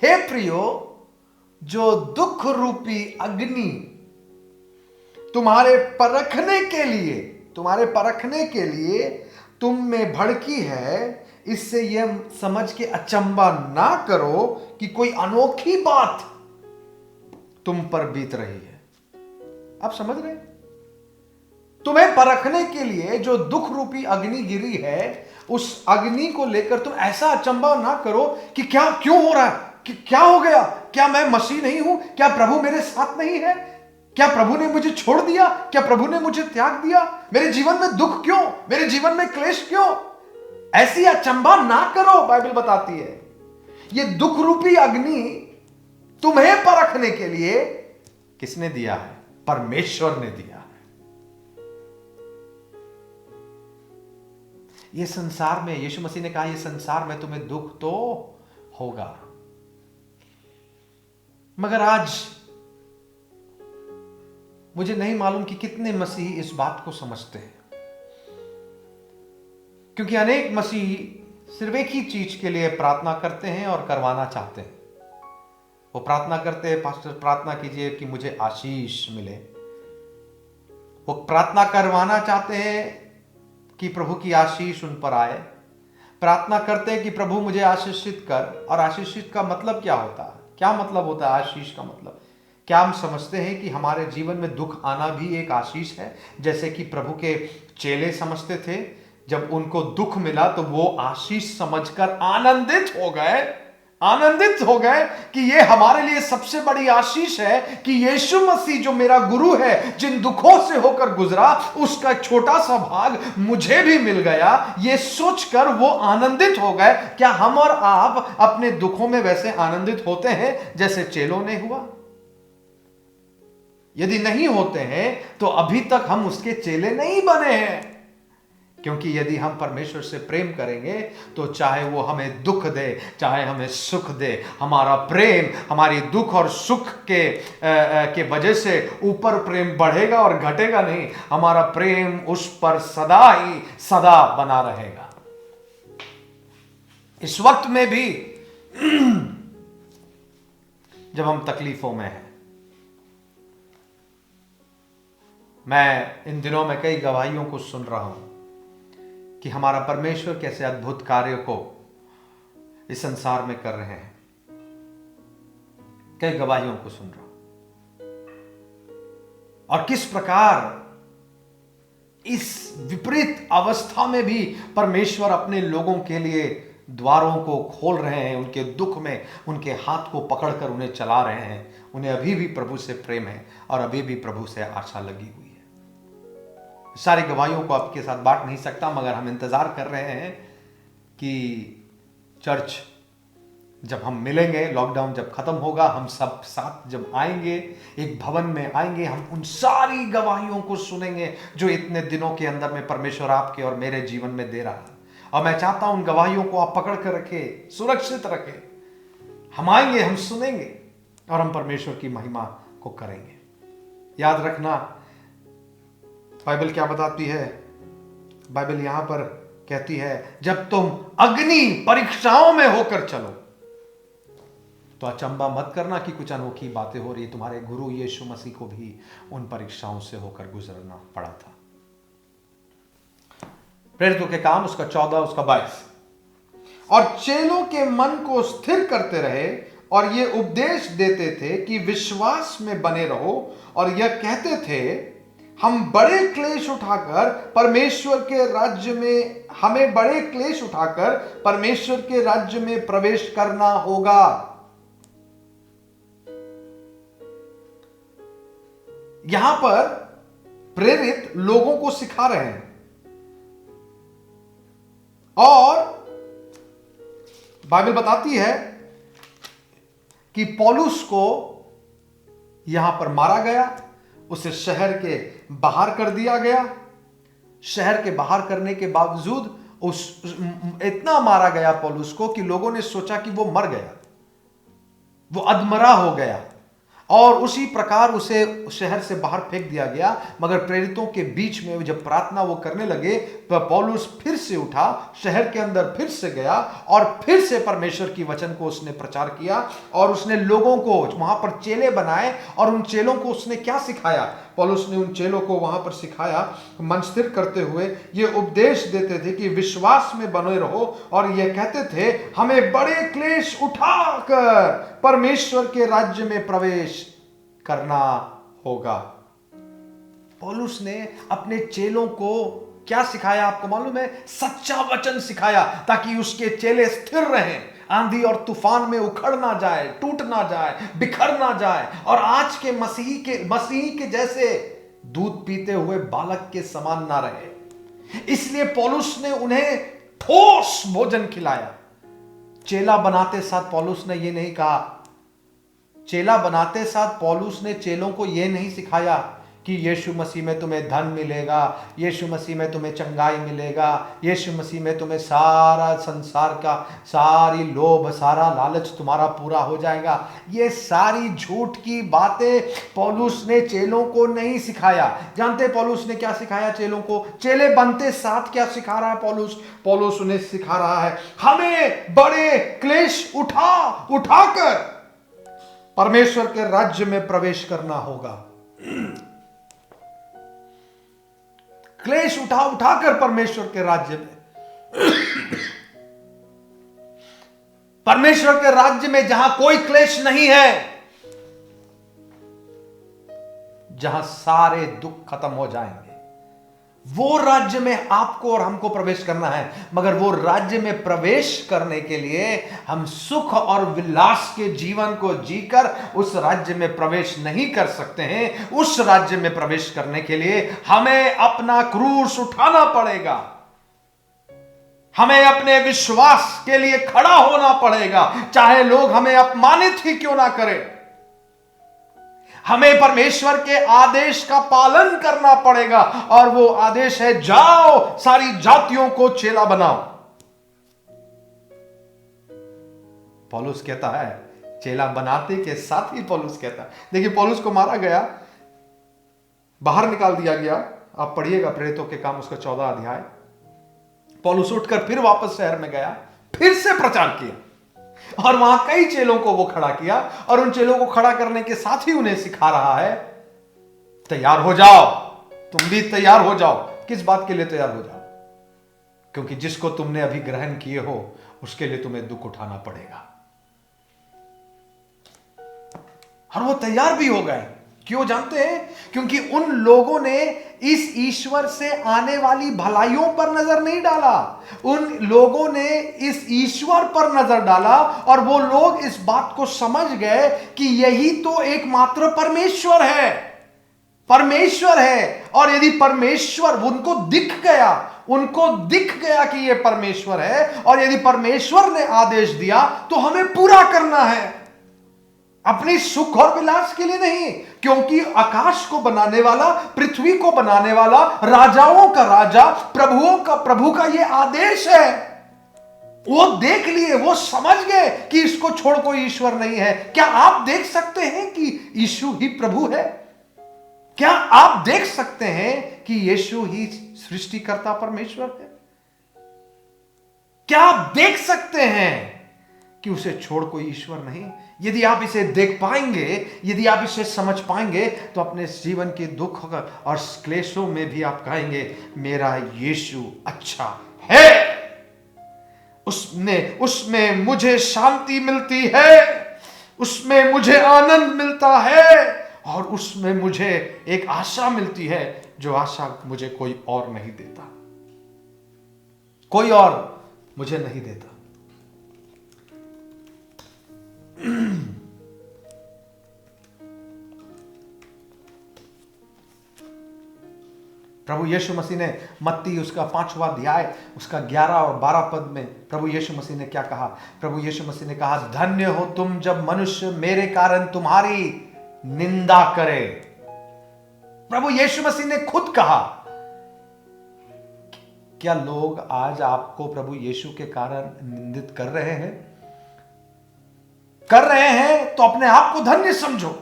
[SPEAKER 4] हे प्रियो, जो दुख रूपी अग्नि तुम्हारे परखने के लिए तुम में भड़की है, इससे यह समझ के अचंभा ना करो कि कोई अनोखी बात तुम पर बीत रही है। आप समझ रहे? तुम्हें परखने के लिए जो दुख रूपी अग्नि गिरी है, उस अग्नि को लेकर तुम ऐसा अचंभा ना करो कि क्या क्यों हो रहा है, कि क्या हो गया, क्या मैं मसीह नहीं हूं, क्या प्रभु मेरे साथ नहीं है, क्या प्रभु ने मुझे छोड़ दिया, क्या प्रभु ने मुझे त्याग दिया, मेरे जीवन में दुख क्यों, मेरे जीवन में क्लेश क्यों? ऐसी अचंभा ना करो। बाइबल बताती है ये दुख रूपी अग्नि तुम्हें परखने के लिए किसने दिया है? परमेश्वर ने दिया है। ये संसार में, यीशु मसीह ने कहा ये संसार में तुम्हें दुख तो होगा, मगर आज मुझे नहीं मालूम कि कितने मसीही इस बात को समझते हैं, क्योंकि अनेक मसीही सिर्फ एक ही चीज के लिए प्रार्थना करते हैं और करवाना चाहते हैं। वो प्रार्थना करते हैं, पास्टर प्रार्थना कीजिए कि मुझे आशीष मिले। वो प्रार्थना करवाना चाहते हैं कि प्रभु की आशीष उन पर आए। प्रार्थना करते हैं कि प्रभु मुझे आशीषित कर। और आशीषित का मतलब क्या होता है? क्या मतलब होता है आशीष का मतलब? क्या हम समझते हैं कि हमारे जीवन में दुख आना भी एक आशीष है? जैसे कि प्रभु के चेले समझते थे, जब उनको दुख मिला तो वो आशीष समझकर आनंदित हो गए कि ये हमारे लिए सबसे बड़ी आशीष है कि यीशु मसीह जो मेरा गुरु है, जिन दुखों से होकर गुजरा, उसका छोटा सा भाग मुझे भी मिल गया। ये सोचकर वो आनंदित हो गए। क्या हम और आप अपने दुखों में वैसे आनंदित होते हैं जैसे चेलों ने हुआ? यदि नहीं होते हैं तो अभी तक हम उसके चेले नहीं बने हैं, क्योंकि यदि हम परमेश्वर से प्रेम करेंगे तो चाहे वो हमें दुख दे, चाहे हमें सुख दे, हमारा प्रेम हमारी दुख और सुख के वजह से ऊपर प्रेम बढ़ेगा और घटेगा नहीं। हमारा प्रेम उस पर सदा ही सदा बना रहेगा। इस वक्त में भी जब हम तकलीफों में हैं, मैं इन दिनों में कई गवाहियों को सुन रहा हूं कि हमारा परमेश्वर कैसे अद्भुत कार्य को इस संसार में कर रहे हैं। कई गवाहियों को सुन रहा हूं और किस प्रकार इस विपरीत अवस्था में भी परमेश्वर अपने लोगों के लिए द्वारों को खोल रहे हैं। उनके दुख में उनके हाथ को पकड़कर उन्हें चला रहे हैं। उन्हें अभी भी प्रभु से प्रेम है और अभी भी प्रभु से आशा लगी हुई है। सारी गवाहियों को आपके साथ बांट नहीं सकता, मगर हम इंतजार कर रहे हैं कि चर्च जब हम मिलेंगे, लॉकडाउन जब खत्म होगा, हम सब साथ जब आएंगे, एक भवन में आएंगे, हम उन सारी गवाहियों को सुनेंगे जो इतने दिनों के अंदर में परमेश्वर आपके और मेरे जीवन में दे रहा है। और मैं चाहता हूं उन गवाहियों को आप पकड़ कर रखें, सुरक्षित रखें। हम आएंगे, हम सुनेंगे और हम परमेश्वर की महिमा को करेंगे। याद रखना, बाइबल क्या बताती है? बाइबल यहां पर कहती है, जब तुम अग्नि परीक्षाओं में होकर चलो तो अचंबा मत करना कि कुछ अनोखी बातें हो रही। तुम्हारे गुरु यीशु मसीह को भी उन परीक्षाओं से होकर गुजरना पड़ा था। प्रेरितों के काम उसका 14 उसका 22। और चेलों के मन को स्थिर करते रहे और ये उपदेश देते थे कि विश्वास में बने रहो, और यह कहते थे हम बड़े क्लेश उठाकर परमेश्वर के राज्य में हमें बड़े क्लेश उठाकर परमेश्वर के राज्य में प्रवेश करना होगा। यहां पर प्रेरित लोगों को सिखा रहे हैं और बाइबल बताती है कि पौलुस को यहां पर मारा गया, उसे शहर के बाहर कर दिया गया। शहर के बाहर करने के बावजूद इतना मारा गया पौलुस को कि लोगों ने सोचा कि वो मर गया, वो अधमरा हो गया, और उसी प्रकार उसे शहर से बाहर फेंक दिया गया। मगर प्रेरितों के बीच में जब प्रार्थना वो करने लगे तो पौलुस फिर से उठा, शहर के अंदर फिर से गया और फिर से परमेश्वर की वचन को उसने प्रचार किया। और उसने लोगों को वहां पर चेले बनाए और उन चेलों को उसने क्या सिखाया? पौलुस ने उन चेलों को वहां पर सिखाया, मन स्थिर करते हुए ये उपदेश देते थे कि विश्वास में बने रहो, और ये कहते थे हमें बड़े क्लेश उठाकर परमेश्वर के राज्य में प्रवेश करना होगा। पौलुस ने अपने चेलों को क्या सिखाया आपको मालूम है? सच्चा वचन सिखाया, ताकि उसके चेले स्थिर रहें, आंधी और तूफान में उखड़ ना जाए, टूट ना जाए, बिखर ना जाए, और आज के मसीही के जैसे दूध पीते हुए बालक के समान ना रहे। इसलिए पौलुस ने उन्हें ठोस भोजन खिलाया। चेला बनाते साथ पौलुस ने यह नहीं कहा, चेला बनाते साथ पौलुस ने चेलों को यह नहीं सिखाया कि यीशु मसीह में तुम्हें धन मिलेगा, यीशु मसीह में तुम्हें चंगाई मिलेगा, यीशु मसीह में तुम्हें सारा संसार का सारी लोभ, सारा लालच तुम्हारा पूरा हो जाएगा। ये सारी झूठ की बातें पौलुस ने चेलों को नहीं सिखाया। जानते पौलुस ने क्या सिखाया चेलों को? चेले बनते साथ क्या सिखा रहा है पौलुस उन्हें सिखा रहा है, हमें बड़े क्लेश उठाकर परमेश्वर के राज्य में प्रवेश करना होगा। क्लेश उठाकर परमेश्वर के राज्य में, परमेश्वर के राज्य में जहां कोई क्लेश नहीं है, जहां सारे दुख खत्म हो जाएंगे, वो राज्य में आपको और हमको प्रवेश करना है। मगर वो राज्य में प्रवेश करने के लिए हम सुख और विलास के जीवन को जीकर उस राज्य में प्रवेश नहीं कर सकते हैं। उस राज्य में प्रवेश करने के लिए हमें अपना क्रूस उठाना पड़ेगा, हमें अपने विश्वास के लिए खड़ा होना पड़ेगा, चाहे लोग हमें अपमानित ही क्यों ना करें। हमें परमेश्वर के आदेश का पालन करना पड़ेगा, और वो आदेश है, जाओ सारी जातियों को चेला बनाओ। पौलुस कहता है, चेला बनाते के साथ ही पौलुस कहता है, देखिए पौलुस को मारा गया, बाहर निकाल दिया गया। आप पढ़िएगा प्रेरितों के काम उसका 14 अध्याय। पौलुस उठकर फिर वापस शहर में गया, फिर से प्रचार किया, और वहां कई चेलों को वो खड़ा किया, और उन चेलों को खड़ा करने के साथ ही उन्हें सिखा रहा है, तैयार हो जाओ, तुम भी तैयार हो जाओ। किस बात के लिए तैयार हो जाओ? क्योंकि जिसको तुमने अभी ग्रहण किए हो उसके लिए तुम्हें दुख उठाना पड़ेगा। और वो तैयार भी हो गए। क्यों जानते हैं? क्योंकि उन लोगों ने इस ईश्वर से आने वाली भलाइयों पर नजर नहीं डाला, उन लोगों ने इस ईश्वर पर नजर डाला, और वो लोग इस बात को समझ गए कि यही तो एकमात्र परमेश्वर है, परमेश्वर है। और यदि परमेश्वर उनको दिख गया कि ये परमेश्वर है, और यदि परमेश्वर ने आदेश दिया तो हमें पूरा करना है, अपनी सुख और विलास के लिए नहीं। क्योंकि आकाश को बनाने वाला, पृथ्वी को बनाने वाला, राजाओं का राजा, प्रभुओं का प्रभु का यह आदेश है। वो देख लिए, वो समझ गए कि इसको छोड़ कोई ईश्वर नहीं है। क्या आप देख सकते हैं कि यीशु ही प्रभु है? क्या आप देख सकते हैं कि यीशु ही सृष्टिकर्ता परमेश्वर है? क्या आप देख सकते हैं कि उसे छोड़ कोई ईश्वर नहीं? यदि आप इसे देख पाएंगे, यदि आप इसे समझ पाएंगे, तो अपने जीवन के दुख और क्लेशों में भी आप कहेंगे, मेरा यीशु अच्छा है, उसमें मुझे शांति मिलती है, उसमें मुझे आनंद मिलता है, और उसमें मुझे एक आशा मिलती है, जो आशा मुझे कोई और नहीं देता, कोई और मुझे नहीं देता। प्रभु यीशु मसीह ने मत्ती उसका 5वां अध्याय उसका 11 और 12 पद में प्रभु यीशु मसीह ने क्या कहा? प्रभु यीशु मसीह ने कहा, धन्य हो तुम जब मनुष्य मेरे कारण तुम्हारी निंदा करे। प्रभु यीशु मसीह ने खुद कहा। क्या लोग आज आपको प्रभु यीशु के कारण निंदित कर रहे हैं? कर रहे हैं तो अपने आप को धन्य समझो।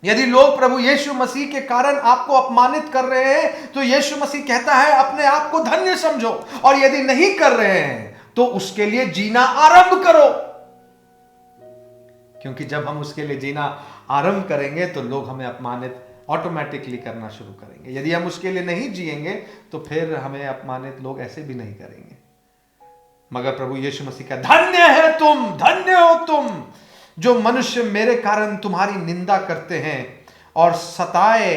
[SPEAKER 4] यदि लोग प्रभु यीशु मसीह के कारण आपको अपमानित कर रहे हैं, तो यीशु मसीह कहता है अपने आप को धन्य समझो। और यदि नहीं कर रहे हैं तो उसके लिए जीना आरंभ करो, क्योंकि जब हम उसके लिए जीना आरंभ करेंगे तो लोग हमें अपमानित ऑटोमेटिकली करना शुरू करेंगे। यदि हम उसके लिए नहीं जिएंगे तो फिर हमें अपमानित लोग ऐसे भी नहीं करेंगे। मगर प्रभु यीशु मसीह का, धन्य है तुम, धन्य हो तुम जो मनुष्य मेरे कारण तुम्हारी निंदा करते हैं और सताए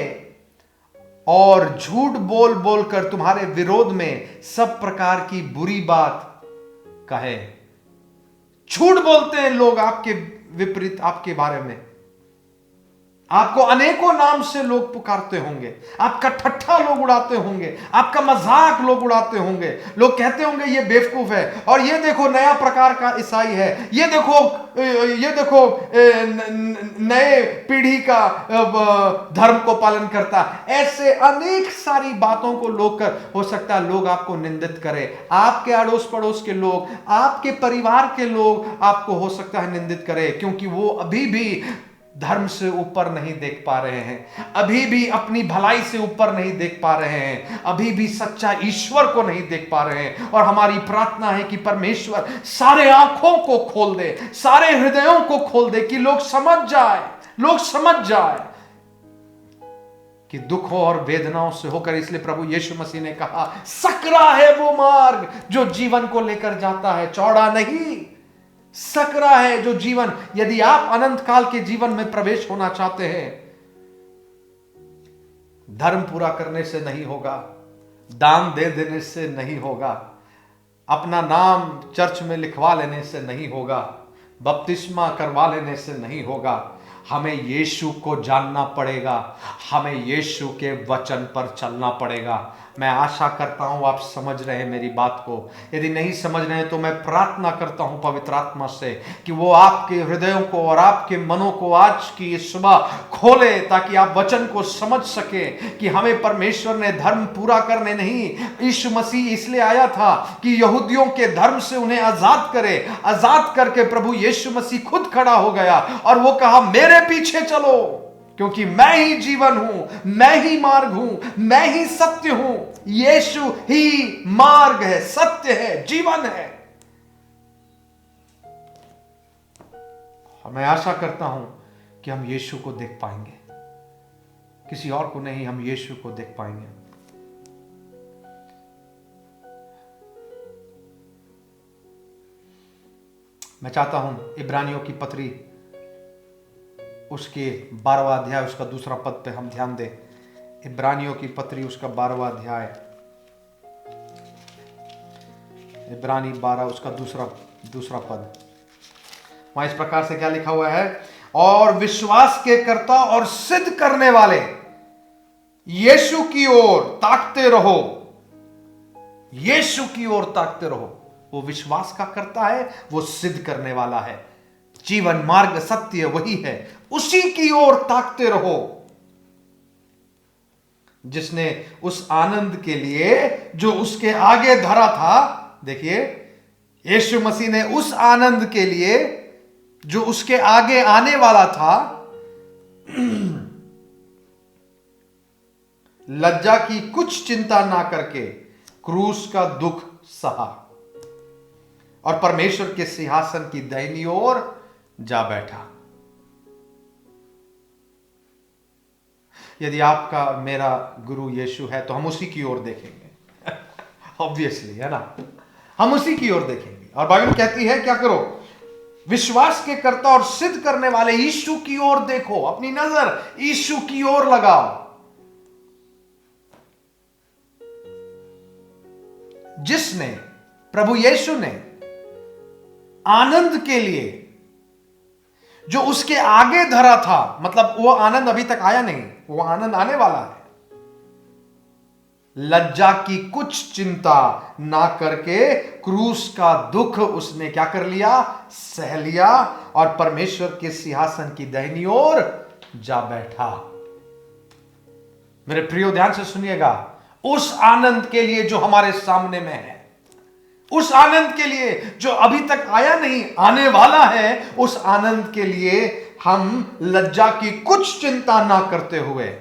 [SPEAKER 4] और झूठ बोल बोल कर तुम्हारे विरोध में सब प्रकार की बुरी बात कहे। झूठ बोलते हैं लोग आपके विपरीत, आपके बारे में, आपको अनेकों नाम से लोग पुकारते होंगे, आपका ठट्ठा लोग उड़ाते होंगे, आपका मजाक लोग उड़ाते होंगे। लोग कहते होंगे ये बेवकूफ है, और ये देखो नया प्रकार का ईसाई है, ये देखो नए पीढ़ी का धर्म को पालन करता। ऐसे अनेक सारी बातों को लोग कर, हो सकता है लोग आपको निंदित करें, आपके अड़ोस पड़ोस के लोग, आपके परिवार के लोग आपको हो सकता है निंदित करें, क्योंकि वो अभी भी धर्म से ऊपर नहीं देख पा रहे हैं, अभी भी अपनी भलाई से ऊपर नहीं देख पा रहे हैं, अभी भी सच्चा ईश्वर को नहीं देख पा रहे हैं। और हमारी प्रार्थना है कि परमेश्वर सारे आंखों को खोल दे, सारे हृदयों को खोल दे, कि लोग समझ जाए कि दुखों और वेदनाओं से होकर, इसलिए प्रभु यीशु मसीह ने कहा सकरा है वो मार्ग जो जीवन को लेकर जाता है, चौड़ा नहीं, सकरा है जो जीवन। यदि आप अनंत काल के जीवन में प्रवेश होना चाहते हैं, धर्म पूरा करने से नहीं होगा, दान दे देने से नहीं होगा, अपना नाम चर्च में लिखवा लेने से नहीं होगा, बपतिस्मा करवा लेने से नहीं होगा। हमें यीशु को जानना पड़ेगा, हमें यीशु के वचन पर चलना पड़ेगा। मैं आशा करता हूं आप समझ रहे हैं मेरी बात को। यदि नहीं समझ रहे हैं तो मैं प्रार्थना करता हूं पवित्र आत्मा से कि वो आपके हृदयों को और आपके मनों को आज की सुबह खोले, ताकि आप वचन को समझ सके कि हमें परमेश्वर ने धर्म पूरा करने नहीं, यीशु मसीह इसलिए आया था कि यहूदियों के धर्म से उन्हें आजाद करे। आजाद करके प्रभु यीशु मसीह खुद खड़ा हो गया और वो कहा मेरे पीछे चलो, क्योंकि मैं ही जीवन हूं, मैं ही मार्ग हूं, मैं ही सत्य हूं। यीशु ही मार्ग है, सत्य है, जीवन है। मैं आशा करता हूं कि हम यीशु को देख पाएंगे, किसी और को नहीं, हम यीशु को देख पाएंगे। मैं चाहता हूं इब्रानियों की पत्री उसके 12वां अध्याय उसका दूसरा पद पे हम ध्यान दें। इब्रानियों की पत्री उसका 12वां अध्याय, इब्रानी 12 उसका दूसरा पद। वहां इस प्रकार से क्या लिखा हुआ है, और विश्वास के कर्ता और सिद्ध करने वाले यीशु की ओर ताकते रहो। यीशु की ओर ताकते रहो। वो विश्वास का करता है, वो सिद्ध करने वाला है। जीवन मार्ग सत्य वही है, उसी की ओर ताकते रहो, जिसने उस आनंद के लिए जो उसके आगे धरा था। देखिए, यीशु मसीह ने उस आनंद के लिए जो उसके आगे आने वाला था, लज्जा की कुछ चिंता ना करके क्रूस का दुख सहा और परमेश्वर के सिंहासन की दाहिनी ओर जा बैठा। यदि आपका मेरा गुरु यीशु है तो हम उसी की ओर देखेंगे ऑब्वियसली, है ना, हम उसी की ओर देखेंगे। और बाइबल कहती है क्या करो, विश्वास के कर्ता और सिद्ध करने वाले यीशु की ओर देखो, अपनी नजर यीशु की ओर लगाओ, जिसने, प्रभु यीशु ने आनंद के लिए जो उसके आगे धरा था, मतलब वो आनंद अभी तक आया नहीं, वो आनंद आने वाला है, लज्जा की कुछ चिंता ना करके क्रूस का दुख उसने क्या कर लिया, सह लिया और परमेश्वर के सिंहासन की दाहिनी ओर जा बैठा। मेरे प्रियो ध्यान से सुनिएगा, उस आनंद के लिए जो हमारे सामने में है, उस आनंद के लिए जो अभी तक आया नहीं, आने वाला है, उस आनंद के लिए हम लज्जा की कुछ चिंता ना करते हुए,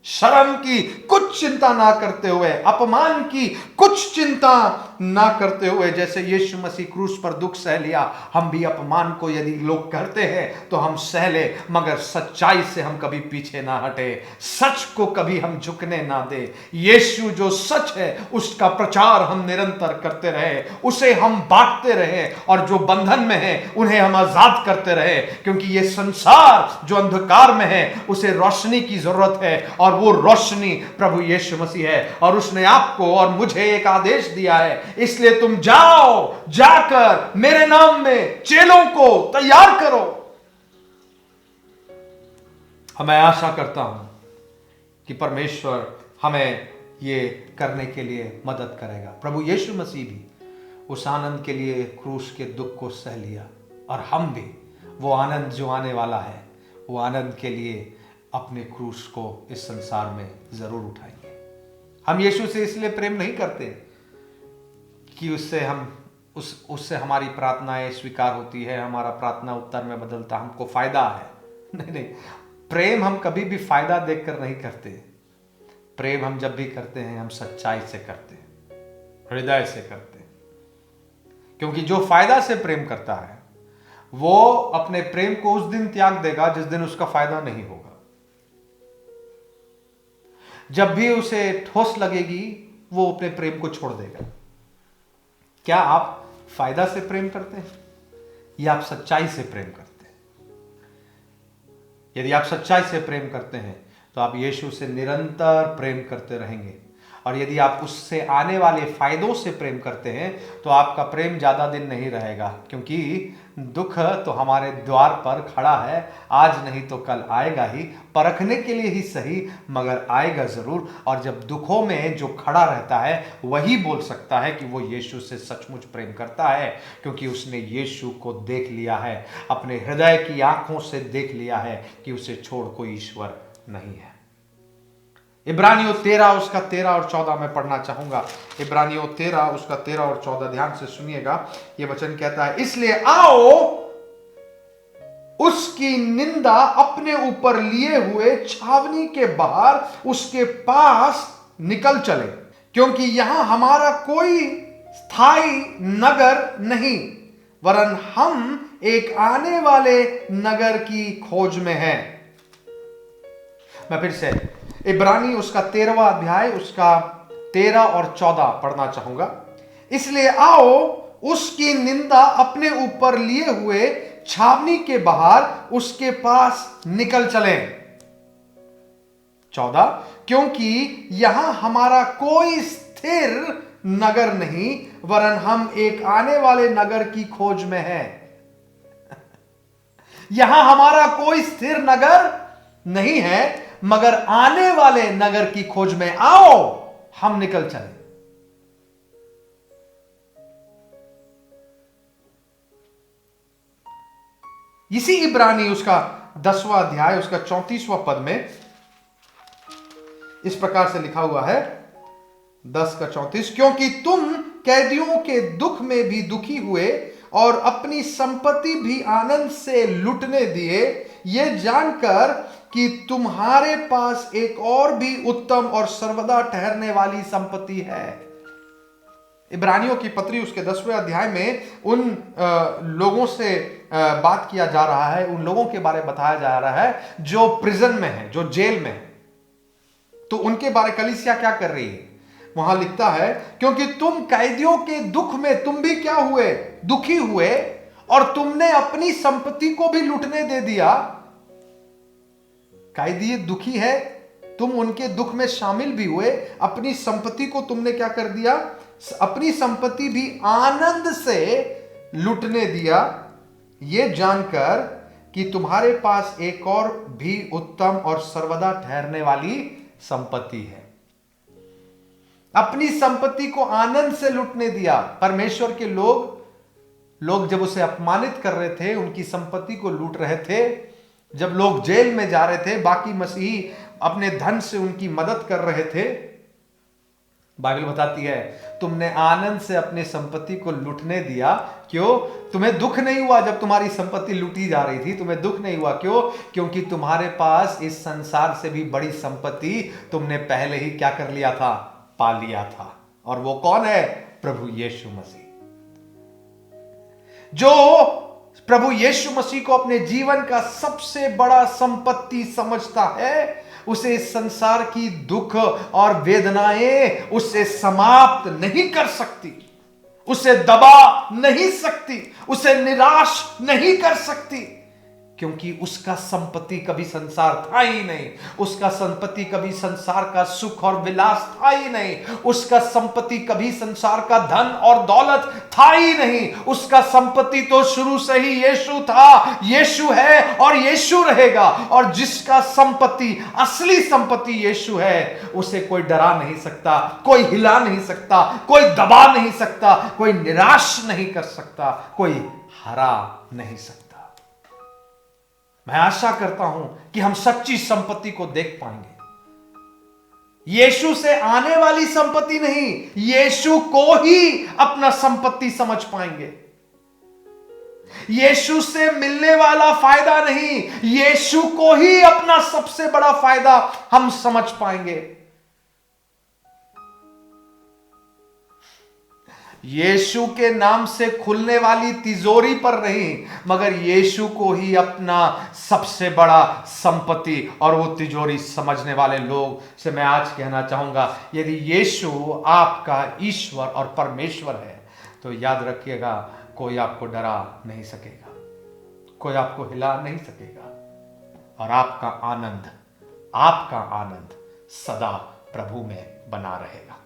[SPEAKER 4] शर्म की कुछ चिंता ना करते हुए, अपमान की कुछ चिंता ना करते हुए, जैसे यीशु मसीह क्रूस पर दुख सह लिया, हम भी अपमान को यदि लोग करते हैं तो हम सह ले, मगर सच्चाई से हम कभी पीछे ना हटे, सच को कभी हम झुकने ना दे। यीशु जो सच है उसका प्रचार हम निरंतर करते रहे, उसे हम बांटते रहे, और जो बंधन में है उन्हें हम आजाद करते रहे, क्योंकि ये संसार जो अंधकार में है उसे रोशनी की जरूरत है, और वो रोशनी प्रभु यीशु मसीह है। और उसने आपको और मुझे एक आदेश दिया है, इसलिए तुम जाओ, जाकर मेरे नाम में चेलों को तैयार करो। मैं आशा करता हूं कि परमेश्वर हमें ये करने के लिए मदद करेगा। प्रभु यीशु मसीह भी उस आनंद के लिए क्रूस के दुख को सह लिया, और हम भी वो आनंद जो आने वाला है, वो आनंद के लिए अपने क्रूस को इस संसार में जरूर उठाएंगे। हम यीशु से इसलिए प्रेम नहीं करते कि उससे हमारी प्रार्थनाएं स्वीकार होती है, हमारा प्रार्थना उत्तर में बदलता, हमको फायदा है। नहीं, प्रेम हम कभी भी फायदा देखकर नहीं करते। प्रेम हम जब भी करते हैं, हम सच्चाई से करते हैं, हृदय से करते हैं। क्योंकि जो फायदा से प्रेम करता है वो अपने प्रेम को उस दिन त्याग देगा जिस दिन उसका फायदा नहीं होगा। जब भी उसे ठोस लगेगी वो अपने प्रेम को छोड़ देगा। क्या आप फायदा से प्रेम करते हैं या आप सच्चाई से प्रेम करते हैं? यदि आप सच्चाई से प्रेम करते हैं तो आप यीशु से निरंतर प्रेम करते रहेंगे, और यदि आप उससे आने वाले फायदों से प्रेम करते हैं तो आपका प्रेम ज्यादा दिन नहीं रहेगा। क्योंकि दुख तो हमारे द्वार पर खड़ा है, आज नहीं तो कल आएगा ही, परखने के लिए ही सही मगर आएगा जरूर। और जब दुखों में जो खड़ा रहता है वही बोल सकता है कि वो यीशु से सचमुच प्रेम करता है, क्योंकि उसने यीशु को देख लिया है, अपने हृदय की आंखों से देख लिया है कि उसे छोड़ कोई ईश्वर नहीं है। इब्रानियों 13 उसका 13 और 14 में पढ़ना चाहूंगा। इब्रानियों 13 उसका 13 और 14 ध्यान से सुनिएगा। यह वचन कहता है, इसलिए आओ उसकी निंदा अपने ऊपर लिए हुए छावनी के बाहर उसके पास निकल चले, क्योंकि यहां हमारा कोई स्थायी नगर नहीं, वरन हम एक आने वाले नगर की खोज में हैं। मैं फिर से इब्रानी उसका 13वां अध्याय उसका 13 और 14 पढ़ना चाहूंगा। इसलिए आओ उसकी निंदा अपने ऊपर लिए हुए छावनी के बाहर उसके पास निकल चलें। 14, क्योंकि यहां हमारा कोई स्थिर नगर नहीं, वरन हम एक आने वाले नगर की खोज में हैं। यहां हमारा कोई स्थिर नगर नहीं है, मगर आने वाले नगर की खोज में आओ हम निकल चले। इसी इब्रानी उसका 10वां अध्याय उसका 34वां पद में इस प्रकार से लिखा हुआ है, 10 का 34, क्योंकि तुम कैदियों के दुख में भी दुखी हुए और अपनी संपत्ति भी आनंद से लुटने दिए, ये जानकर कि तुम्हारे पास एक और भी उत्तम और सर्वदा ठहरने वाली संपत्ति है। इब्रानियों की पत्री उसके 10वें अध्याय में उन लोगों से बात किया जा रहा है, उन लोगों के बारे में बताया जा रहा है जो प्रिजन में है, जो जेल में है। तो उनके बारे कलीसिया क्या कर रही है? वहां लिखता है, क्योंकि तुम कैदियों के दुख में तुम भी क्या हुए? दुखी हुए, और तुमने अपनी संपत्ति को भी लुटने दे दिया। कैदी दुखी है, तुम उनके दुख में शामिल भी हुए, अपनी संपत्ति को तुमने क्या कर दिया? अपनी संपत्ति भी आनंद से लुटने दिया, यह जानकर कि तुम्हारे पास एक और भी उत्तम और सर्वदा ठहरने वाली संपत्ति है। अपनी संपत्ति को आनंद से लुटने दिया। परमेश्वर के लोग जब उसे अपमानित कर रहे थे, उनकी संपत्ति को लूट रहे थे, जब लोग जेल में जा रहे थे, बाकी मसीही अपने धन से उनकी मदद कर रहे थे, बाइबल बताती है तुमने आनंद से अपनी संपत्ति को लूटने दिया। क्यों? तुम्हें दुख नहीं हुआ जब तुम्हारी संपत्ति लूटी जा रही थी, तुम्हें दुख नहीं हुआ। क्यों? क्योंकि तुम्हारे पास इस संसार से भी बड़ी संपत्ति तुमने पहले ही क्या कर लिया था? पा लिया था। और वो कौन है? प्रभु यीशु मसीह। जो प्रभु यीशु मसीह को अपने जीवन का सबसे बड़ा संपत्ति समझता है, उसे इस संसार की दुख और वेदनाएं उसे समाप्त नहीं कर सकती, उसे दबा नहीं सकती, उसे निराश नहीं कर सकती, क्योंकि उसका संपत्ति कभी संसार था ही नहीं, उसका संपत्ति कभी संसार का सुख और विलास था ही नहीं, उसका संपत्ति कभी संसार का धन और दौलत था ही नहीं। उसका संपत्ति तो शुरू से ही यीशु था, यीशु है और यीशु रहेगा। और जिसका संपत्ति, असली संपत्ति यीशु है, उसे कोई डरा नहीं सकता, कोई हिला नहीं सकता, कोई दबा नहीं सकता, कोई निराश नहीं कर सकता, कोई हरा नहीं सकता। मैं आशा करता हूं कि हम सच्ची संपत्ति को देख पाएंगे। यीशु से आने वाली संपत्ति नहीं, यीशु को ही अपना संपत्ति समझ पाएंगे। यीशु से मिलने वाला फायदा नहीं, यीशु को ही अपना सबसे बड़ा फायदा हम समझ पाएंगे। यीशु के नाम से खुलने वाली तिजोरी पर नहीं, मगर यीशु को ही अपना सबसे बड़ा संपत्ति और वो तिजोरी समझने वाले लोग से मैं आज कहना चाहूंगा, यदि यीशु आपका ईश्वर और परमेश्वर है तो याद रखिएगा, कोई आपको डरा नहीं सकेगा, कोई आपको हिला नहीं सकेगा, और आपका आनंद सदा प्रभु में बना रहेगा।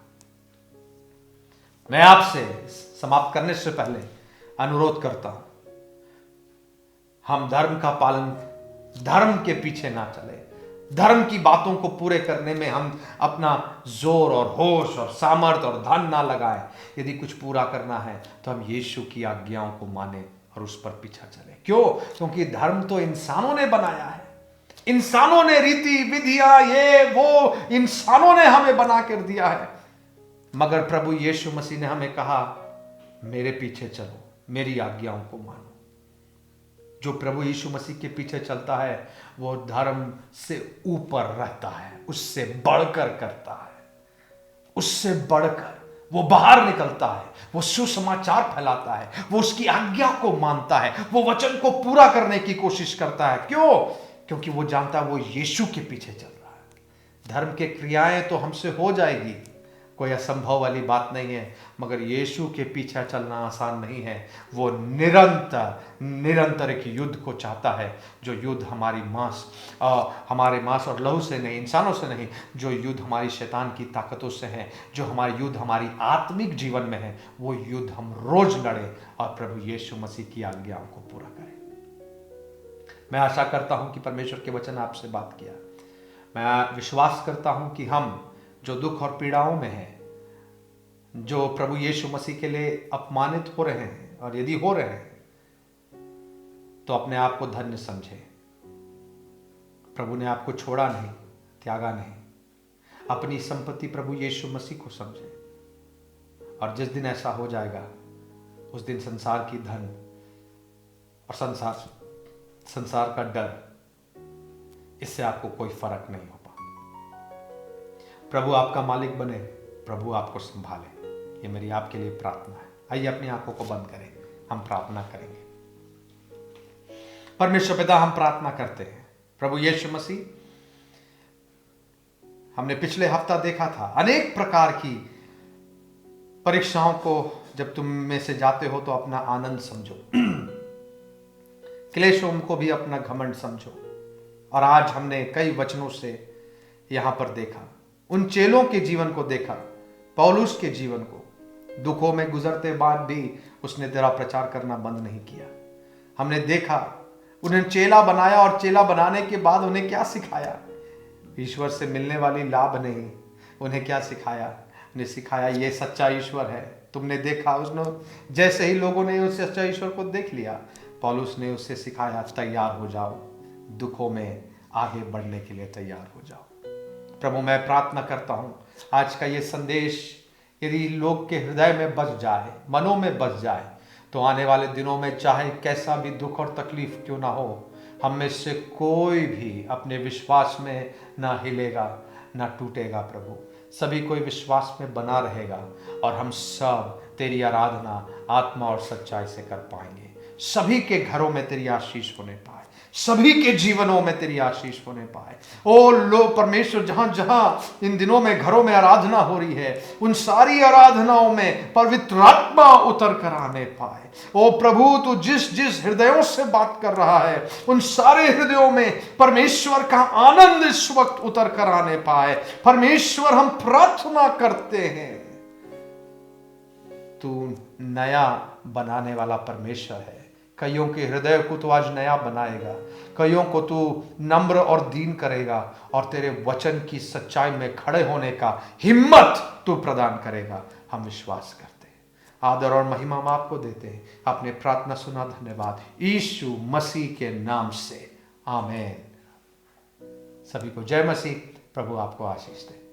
[SPEAKER 4] मैं आपसे समाप्त करने से पहले अनुरोध करता हूं, हम धर्म का पालन, धर्म के पीछे ना चले, धर्म की बातों को पूरे करने में हम अपना जोर और होश और सामर्थ्य और धन ना लगाएं। यदि कुछ पूरा करना है तो हम यीशु की आज्ञाओं को माने और उस पर पीछा चले। क्यों? क्योंकि धर्म तो इंसानों ने बनाया है, इंसानों ने रीति विधियां ये वो इंसानों ने हमें बना कर दिया है, मगर प्रभु यीशु मसीह ने हमें कहा, मेरे पीछे चलो, मेरी आज्ञाओं को मानो। जो प्रभु यीशु मसीह के पीछे चलता है वो धर्म से ऊपर रहता है, उससे बढ़कर करता है, उससे बढ़कर वो बाहर निकलता है, वो सुसमाचार फैलाता है, वो उसकी आज्ञा को मानता है, वो वचन को पूरा करने की कोशिश करता है। क्यों? क्योंकि वो जानता है वो यीशु के पीछे चल रहा है। धर्म के क्रियाएं तो हमसे हो जाएगी, कोई असंभव वाली बात नहीं है, मगर यीशु के पीछे चलना आसान नहीं है। वो निरंतर एक युद्ध को चाहता है, जो युद्ध हमारे मांस और लहू से नहीं, इंसानों से नहीं, जो युद्ध हमारी शैतान की ताकतों से है, जो हमारा युद्ध हमारी आत्मिक जीवन में है, वो युद्ध हम रोज लड़े और प्रभु यीशु मसीह की आज्ञाओं को पूरा करें। मैं आशा करता हूं कि परमेश्वर के वचन आपसे बात किया। मैं विश्वास करता हूं कि हम जो दुख और पीड़ाओं में हैं, जो प्रभु यीशु मसीह के लिए अपमानित हो रहे हैं, और यदि हो रहे हैं तो अपने आप को धन्य समझे। प्रभु ने आपको छोड़ा नहीं, त्यागा नहीं। अपनी संपत्ति प्रभु यीशु मसीह को समझे, और जिस दिन ऐसा हो जाएगा उस दिन संसार की धन और संसार का डर, इससे आपको कोई फर्क नहीं होगा। प्रभु आपका मालिक बने, प्रभु आपको संभाले, ये मेरी आपके लिए प्रार्थना है। आइए अपनी आंखों को बंद करें, हम प्रार्थना करेंगे। परमेश्वर पिता, हम प्रार्थना करते हैं प्रभु यीशु मसीह, हमने पिछले हफ्ता देखा था अनेक प्रकार की परीक्षाओं को जब तुम में से जाते हो तो अपना आनंद समझो, क्लेशों को भी अपना घमंड समझो। और आज हमने कई वचनों से यहां पर देखा, उन चेलों के जीवन को देखा, पौलुस के जीवन को। दुखों में गुजरते बाद भी उसने तेरा प्रचार करना बंद नहीं किया। हमने देखा उन्हें चेला बनाया, और चेला बनाने के बाद उन्हें क्या सिखाया? ईश्वर से मिलने वाली लाभ नहीं, उन्हें क्या सिखाया? उन्हें सिखाया ये सच्चा ईश्वर है। तुमने देखा, उसने जैसे ही लोगों ने उस सच्चा ईश्वर को देख लिया, पौलुस ने उससे सिखाया, तैयार हो जाओ, दुखों में आगे बढ़ने के लिए तैयार हो जाओ। प्रभु, मैं प्रार्थना करता हूं आज का ये संदेश यदि लोग के हृदय में बस जाए, मनों में बस जाए, तो आने वाले दिनों में चाहे कैसा भी दुख और तकलीफ क्यों ना हो, हम में से कोई भी अपने विश्वास में ना हिलेगा, ना टूटेगा। प्रभु, सभी कोई विश्वास में बना रहेगा, और हम सब तेरी आराधना आत्मा और सच्चाई से कर पाएंगे। सभी के घरों में तेरी आशीष होने पाए, सभी के जीवनों में तेरी आशीष होने पाए। ओ लो परमेश्वर, जहां जहां इन दिनों में घरों में आराधना हो रही है, उन सारी आराधनाओं में पवित्र आत्मा उतर कर आने पाए। ओ प्रभु, तू जिस जिस हृदयों से बात कर रहा है, उन सारे हृदयों में परमेश्वर का आनंद इस वक्त उतर कर आने पाए। परमेश्वर, हम प्रार्थना करते हैं, तू नया बनाने वाला परमेश्वर है। कईयों के हृदय को तू आज नया बनाएगा, कईयों को तू नम्र और दीन करेगा और तेरे वचन की सच्चाई में खड़े होने का हिम्मत तू प्रदान करेगा। हम विश्वास करते हैं। आदर और महिमा हम आपको देते हैं। आपने प्रार्थना सुना, धन्यवाद, यीशु मसीह के नाम से, आमीन। सभी को जय मसीह। प्रभु आपको आशीष दे।